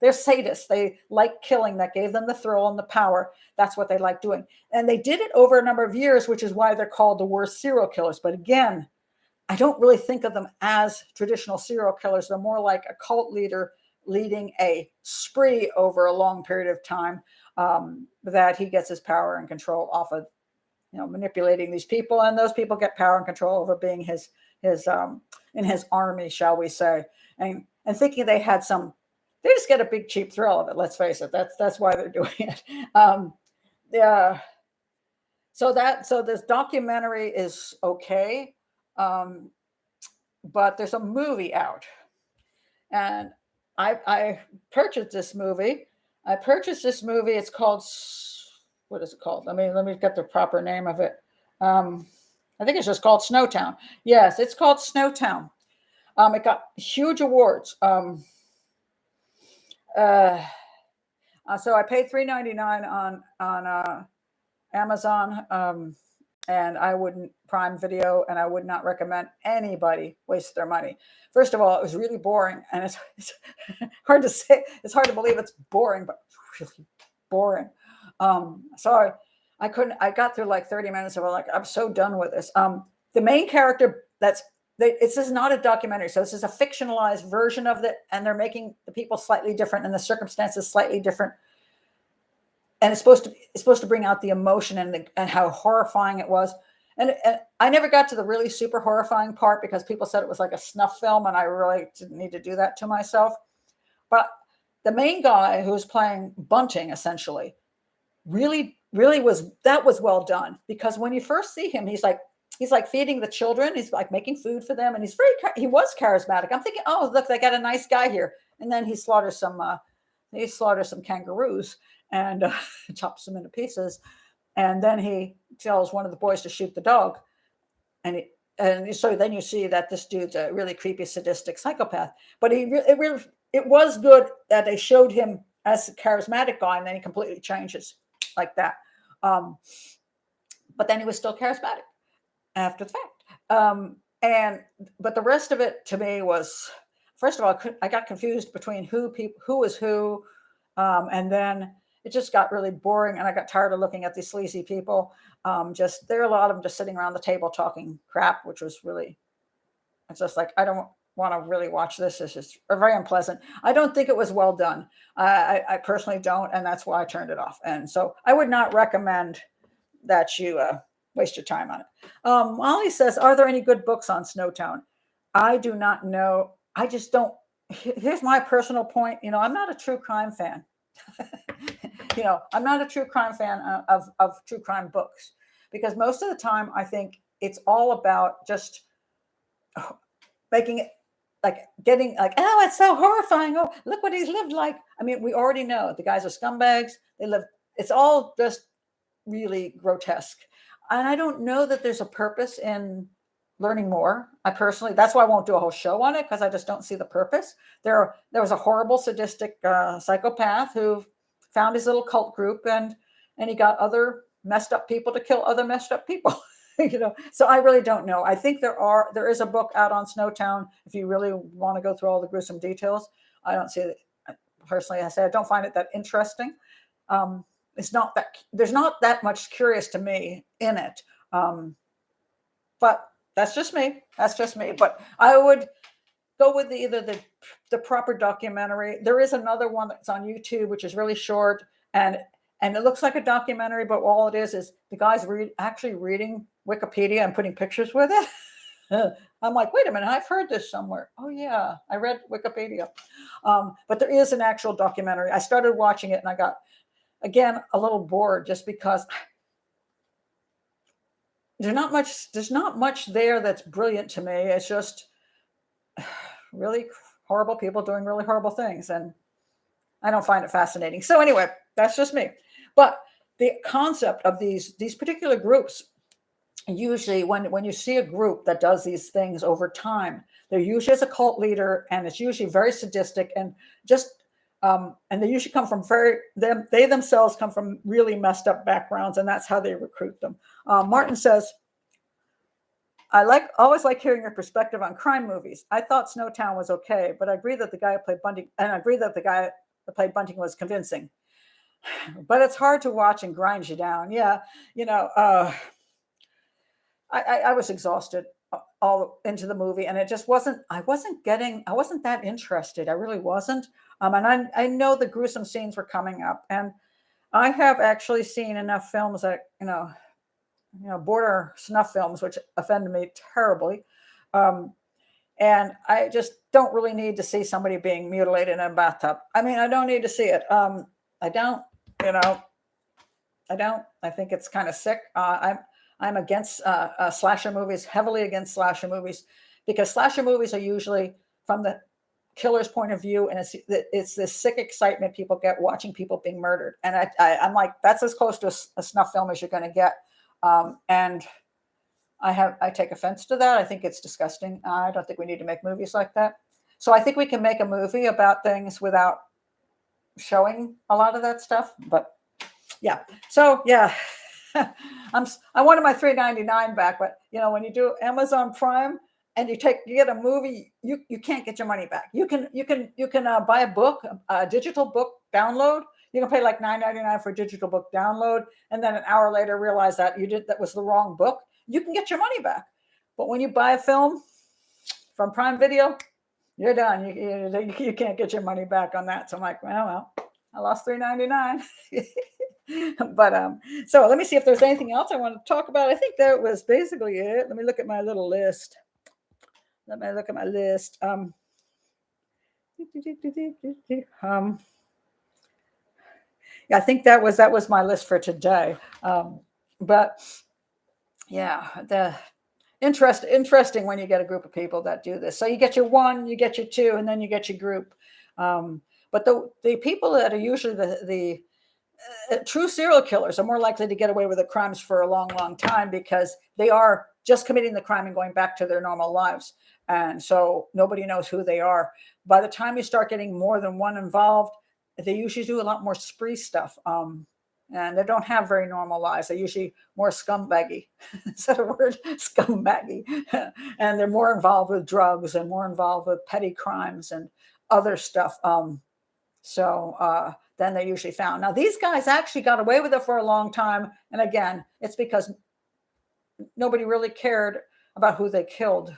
sadists. They like killing. That gave them the thrill and the power. That's what they like doing. And they did it over a number of years, which is why they're called the worst serial killers. But again, I don't really think of them as traditional serial killers. They're more like a cult leader leading a spree over a long period of time, that he gets his power and control off of, manipulating these people, and those people get power and control over being his in his army, shall we say, and thinking they just get a big cheap thrill of it. Let's face it, that's why they're doing it. So this documentary is okay, but there's a movie out, and I purchased this movie. It's called, what is it called? Let me get the proper name of it. I think it's just called Snowtown. Yes, it's called Snowtown. It got huge awards. So I paid $3.99 on Amazon. and I wouldn't Prime Video, and I would not recommend anybody waste their money. First of all, it was really boring, and it's hard to say. It's hard to believe it's boring, but it's really boring. So I couldn't. I got through like 30 minutes of it. Like, I'm so done with this. The main character this is not a documentary, so this is a fictionalized version of it, and they're making the people slightly different and the circumstances slightly different. And it's supposed to bring out the emotion and how horrifying it was. And I never got to the really super horrifying part because people said it was like a snuff film, and I really didn't need to do that to myself. But the main guy who was playing Bunting, essentially, really was well done, because when you first see him, he's like feeding the children, he's like making food for them, and he was charismatic. I'm thinking, oh, look, they got a nice guy here. And then he slaughters some kangaroos and chops them into pieces. And then he tells one of the boys to shoot the dog. And so then you see that this dude's a really creepy, sadistic psychopath. But it was good that they showed him as a charismatic guy, and then he completely changes like that. But then he was still charismatic after the fact. But the rest of it to me was, first of all, I got confused between who was who, and then it just got really boring, and I got tired of looking at these sleazy people. There are a lot of them just sitting around the table talking crap, which was really, it's just like, I don't want to really watch this. It's just very unpleasant. I don't think it was well done. I personally don't, and that's why I turned it off. And so I would not recommend that you waste your time on it. Molly says, are there any good books on Snowtown? I do not know. I just don't. Here's my personal point. I'm not a true crime fan. I'm not a true crime fan of true crime books, because most of the time I think it's all about just making it like getting like, oh, it's so horrifying. Oh, look what he's lived like. I mean, we already know the guys are scumbags. It's all just really grotesque. And I don't know that there's a purpose in learning more. That's why I won't do a whole show on it, because I just don't see the purpose. There was a horrible, sadistic psychopath who found his little cult group, and he got other messed up people to kill other messed up people. So I really don't know. I think there is a book out on Snowtown if you really want to go through all the gruesome details. I don't see it personally. I don't find it that interesting. There's not that much curious to me in it. But that's just me. But I would go with either the proper documentary. There is another one that's on YouTube, which is really short, and it looks like a documentary, but all it is the guy's actually reading Wikipedia and putting pictures with it. I'm like, wait a minute, I've heard this somewhere. Oh yeah, I read Wikipedia. But there is an actual documentary. I started watching it, and I got, again, a little bored, just because there's not much there that's brilliant to me. It's just really horrible people doing really horrible things, and I don't find it fascinating. So anyway, that's just me. But the concept of these particular groups, usually when you see a group that does these things over time, they're usually as a cult leader, and it's usually very sadistic, and just and they usually come from they themselves come from really messed up backgrounds, and that's how they recruit them. Martin says, I always like hearing your perspective on crime movies. I thought Snowtown was okay, but I agree that the guy who played Bunting, and I agree that the guy that played Bunting was convincing. But it's hard to watch and grind you down. Yeah, I was exhausted all into the movie, and it just wasn't. I wasn't that interested. I really wasn't. And I know the gruesome scenes were coming up, and I have actually seen enough films that border snuff films, which offended me terribly. And I just don't really need to see somebody being mutilated in a bathtub. I mean, I don't need to see it. I don't. I think it's kind of sick. I'm against slasher movies, heavily against slasher movies, because slasher movies are usually from the killer's point of view, and it's this sick excitement people get watching people being murdered. And I'm like, that's as close to a snuff film as you're going to get. And I take offense to that. I think it's disgusting. I don't think we need to make movies like that. So I think we can make a movie about things without showing a lot of that stuff. But yeah. So yeah, I wanted my $3.99 back, but when you do Amazon Prime and you get a movie, you can't get your money back. You can buy a book, a digital book download. You can pay like $9.99 for a digital book download, and then an hour later realize that that was the wrong book. You can get your money back. But when you buy a film from Prime Video, you're done. You can't get your money back on that. So I'm like, well, I lost $3.99. But so let me see if there's anything else I want to talk about. I think that was basically it. Let me look at my little list. Yeah, I think that was my list for today. But yeah, the interesting when you get a group of people that do this. So you get your one, you get your two, and then you get your group. But the people that are usually the true serial killers are more likely to get away with the crimes for a long, long time because they are just committing the crime and going back to their normal lives. And so nobody knows who they are. By the time you start getting more than one involved, they usually do a lot more spree stuff. And they don't have very normal lives. They're usually more scumbaggy. Is that a word? Scumbaggy. And they're more involved with drugs and more involved with petty crimes and other stuff. Then they're usually found. Now, these guys actually got away with it for a long time. And again, it's because nobody really cared about who they killed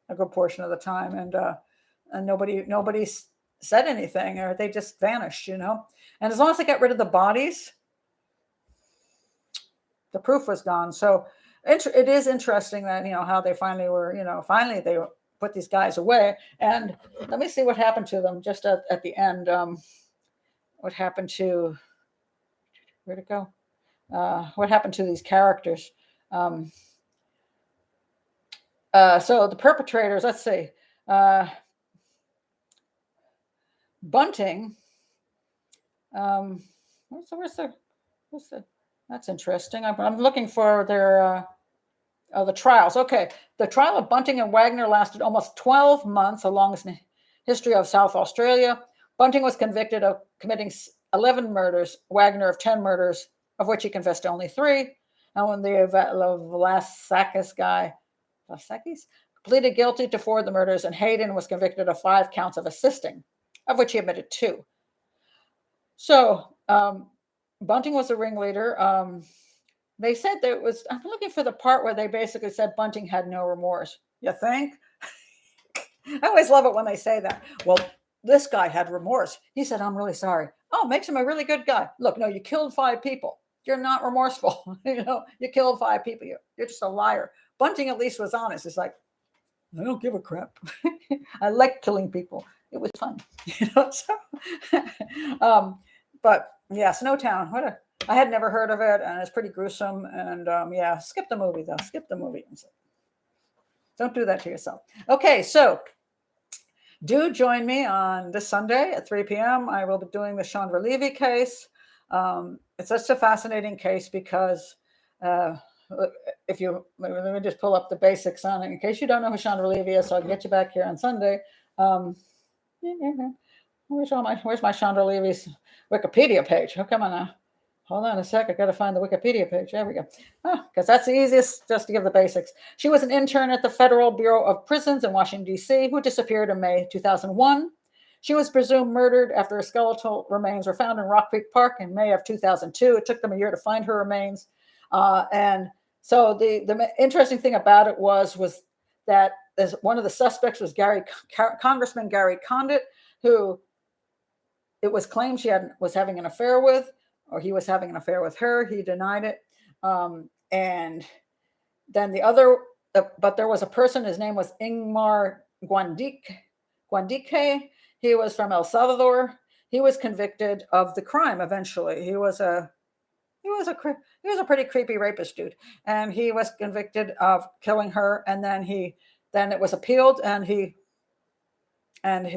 a good portion of the time. And nobody said anything, or they just vanished, And as long as they got rid of the bodies, the proof was gone. So it is interesting that, how they finally they put these guys away. And let me see what happened to them just at the end. What happened to, where'd it go? What happened to these characters? So the perpetrators, let's see. Bunting. Where's the that's interesting. I'm looking for their the trials. Okay, the trial of Bunting and Wagner lasted almost 12 months, the longest in the history of South Australia. Bunting was convicted of committing 11 murders, Wagner of 10 murders, of which he confessed to only 3. And when the Vlassakis guy, pleaded guilty to 4 of the murders, and Hayden was convicted of 5 counts of assisting, of which he admitted 2. So Bunting was the ringleader. They said I'm looking for the part where they basically said Bunting had no remorse. You think? I always love it when they say that. Well, this guy had remorse. He said, I'm really sorry. Oh, makes him a really good guy. Look, no, you killed 5 people. You're not remorseful. You killed 5 people. You're just a liar. Bunting at least was honest. It's like, I don't give a crap. I like killing people. It was fun. But yeah, Snowtown. I had never heard of it, and it's pretty gruesome. And yeah, skip the movie though. Skip the movie. Don't do that to yourself. Okay, so do join me on this Sunday at 3 p.m. I will be doing the Chandra Levy case. It's such a fascinating case because let me just pull up the basics on it in case you don't know who Chandra Levy is, so I can get you back here on Sunday. Where's my Chandra Levy's Wikipedia page? Oh, come on now. Hold on a sec. I got to find the Wikipedia page. There we go. Because that's the easiest, just to give the basics. She was an intern at the Federal Bureau of Prisons in Washington, D.C., who disappeared in May 2001. She was presumed murdered after her skeletal remains were found in Rock Creek Park in May of 2002. It took them a year to find her remains. And so the interesting thing about it was that one of the suspects was Congressman Gary Condit, who it was claimed she was having an affair with, or he was having an affair with her. He denied it. And then but there was a person, his name was Ingmar Guandique. He was from El Salvador. He was convicted of the crime eventually. He was a pretty creepy rapist dude. And he was convicted of killing her. And then it was appealed, and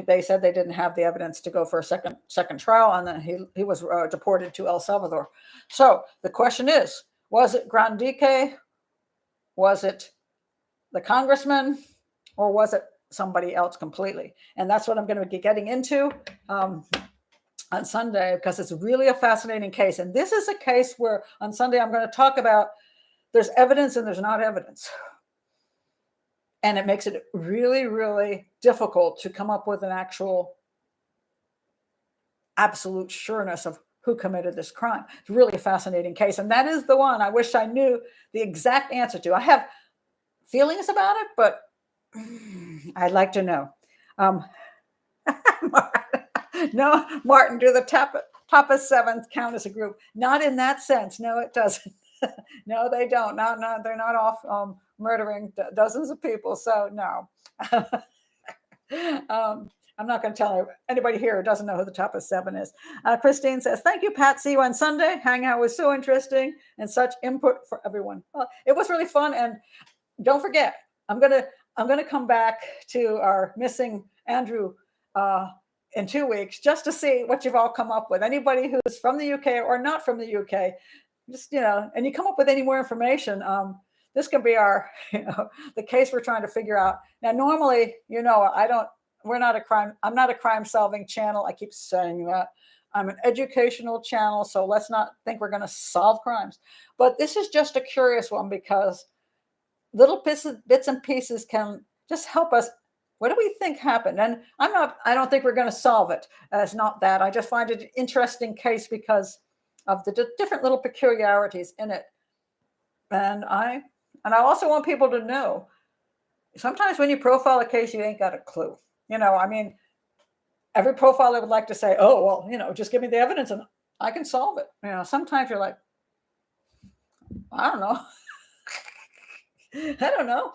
they said they didn't have the evidence to go for a second trial, and then he was deported to El Salvador. So the question is, was it Grandique? Was it the congressman? Or was it somebody else completely? And that's what I'm going to be getting into. on Sunday because it's really a fascinating case. And this is a case where on Sunday I'm going to talk about there's evidence and there's not evidence. And it makes it really, really difficult to come up with an actual absolute sureness of who committed this crime. It's really a fascinating case. And that is the one I wish I knew the exact answer to. I have feelings about it, but I'd like to know. No, Martin, do the top of seventh count as a group? Not in that sense. No, it doesn't. No, they don't. No, they're not off murdering dozens of people. So no. I'm not going to tell anybody here who doesn't know who the top of seven is. Christine says, thank you, Pat. See you on Sunday. Hangout was so interesting and such input for everyone. Well, it was really fun. And don't forget, I'm gonna come back to our missing Andrew in 2 weeks just to see what you've all come up with. Anybody who's from the UK or not from the UK, just, and you come up with any more information. This can be our, the case we're trying to figure out. Now, normally, I'm not a crime solving channel. I keep saying that. I'm an educational channel, so let's not think we're going to solve crimes. But this is just a curious one because little bits and pieces can just help us. What do we think happened? And I don't think we're going to solve it. It's not that. I just find it an interesting case because of the different little peculiarities in it. And I also want people to know, sometimes when you profile a case, you ain't got a clue. Every profiler would like to say, oh, well, just give me the evidence and I can solve it. Sometimes you're like, I don't know. I don't know.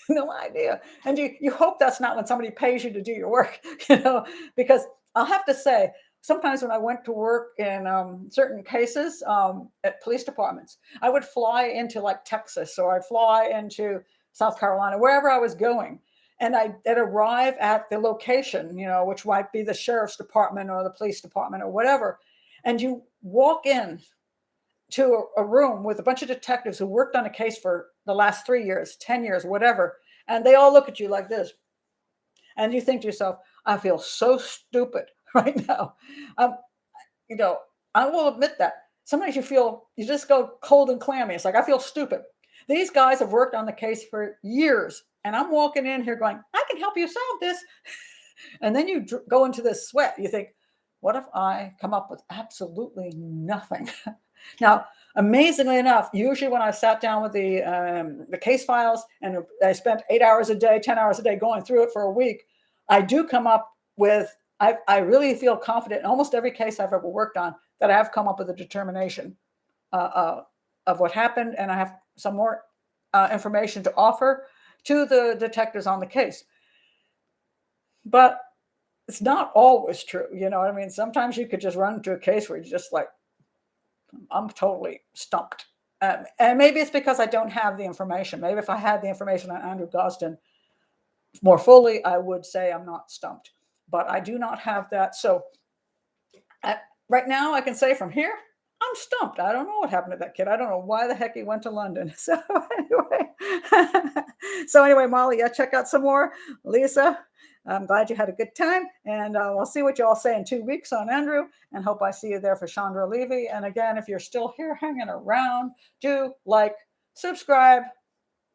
No idea. And you hope that's not when somebody pays you to do your work, because I'll have to say, sometimes when I went to work in certain cases at police departments, I would fly into like Texas, or I'd fly into South Carolina, wherever I was going. And I'd arrive at the location, which might be the sheriff's department or the police department or whatever. And you walk in to a room with a bunch of detectives who worked on a case for the last 3 years, 10 years, whatever. And they all look at you like this. And you think to yourself, I feel so stupid right now. I will admit that. Sometimes you just go cold and clammy. It's like, I feel stupid. These guys have worked on the case for years. And I'm walking in here going, I can help you solve this. And then you go into this sweat. You think, what if I come up with absolutely nothing? Now, amazingly enough, usually when I sat down with the case files and I spent 8 hours a day, 10 hours a day going through it for a week, I do come up with, I really feel confident in almost every case I've ever worked on that I have come up with a determination of what happened. And I have some more information to offer to the detectives on the case. But it's not always true. You know what I mean? Sometimes you could just run into a case where you're just like, I'm totally stumped. And maybe it's because I don't have the information. Maybe if I had the information on Andrew Gosden more fully, I would say I'm not stumped. But I do not have that. So right now I can say from here, I'm stumped. I don't know what happened to that kid. I don't know why the heck he went to London. So anyway, Molly, check out some more. Lisa, I'm glad you had a good time. And we'll see what you all say in 2 weeks on Andrew. And hope I see you there for Chandra Levy. And again, if you're still here hanging around, do like, subscribe,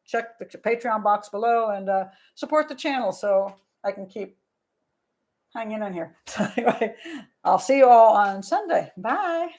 check the Patreon box below, and support the channel so I can keep hanging in here. So anyway, I'll see you all on Sunday. Bye.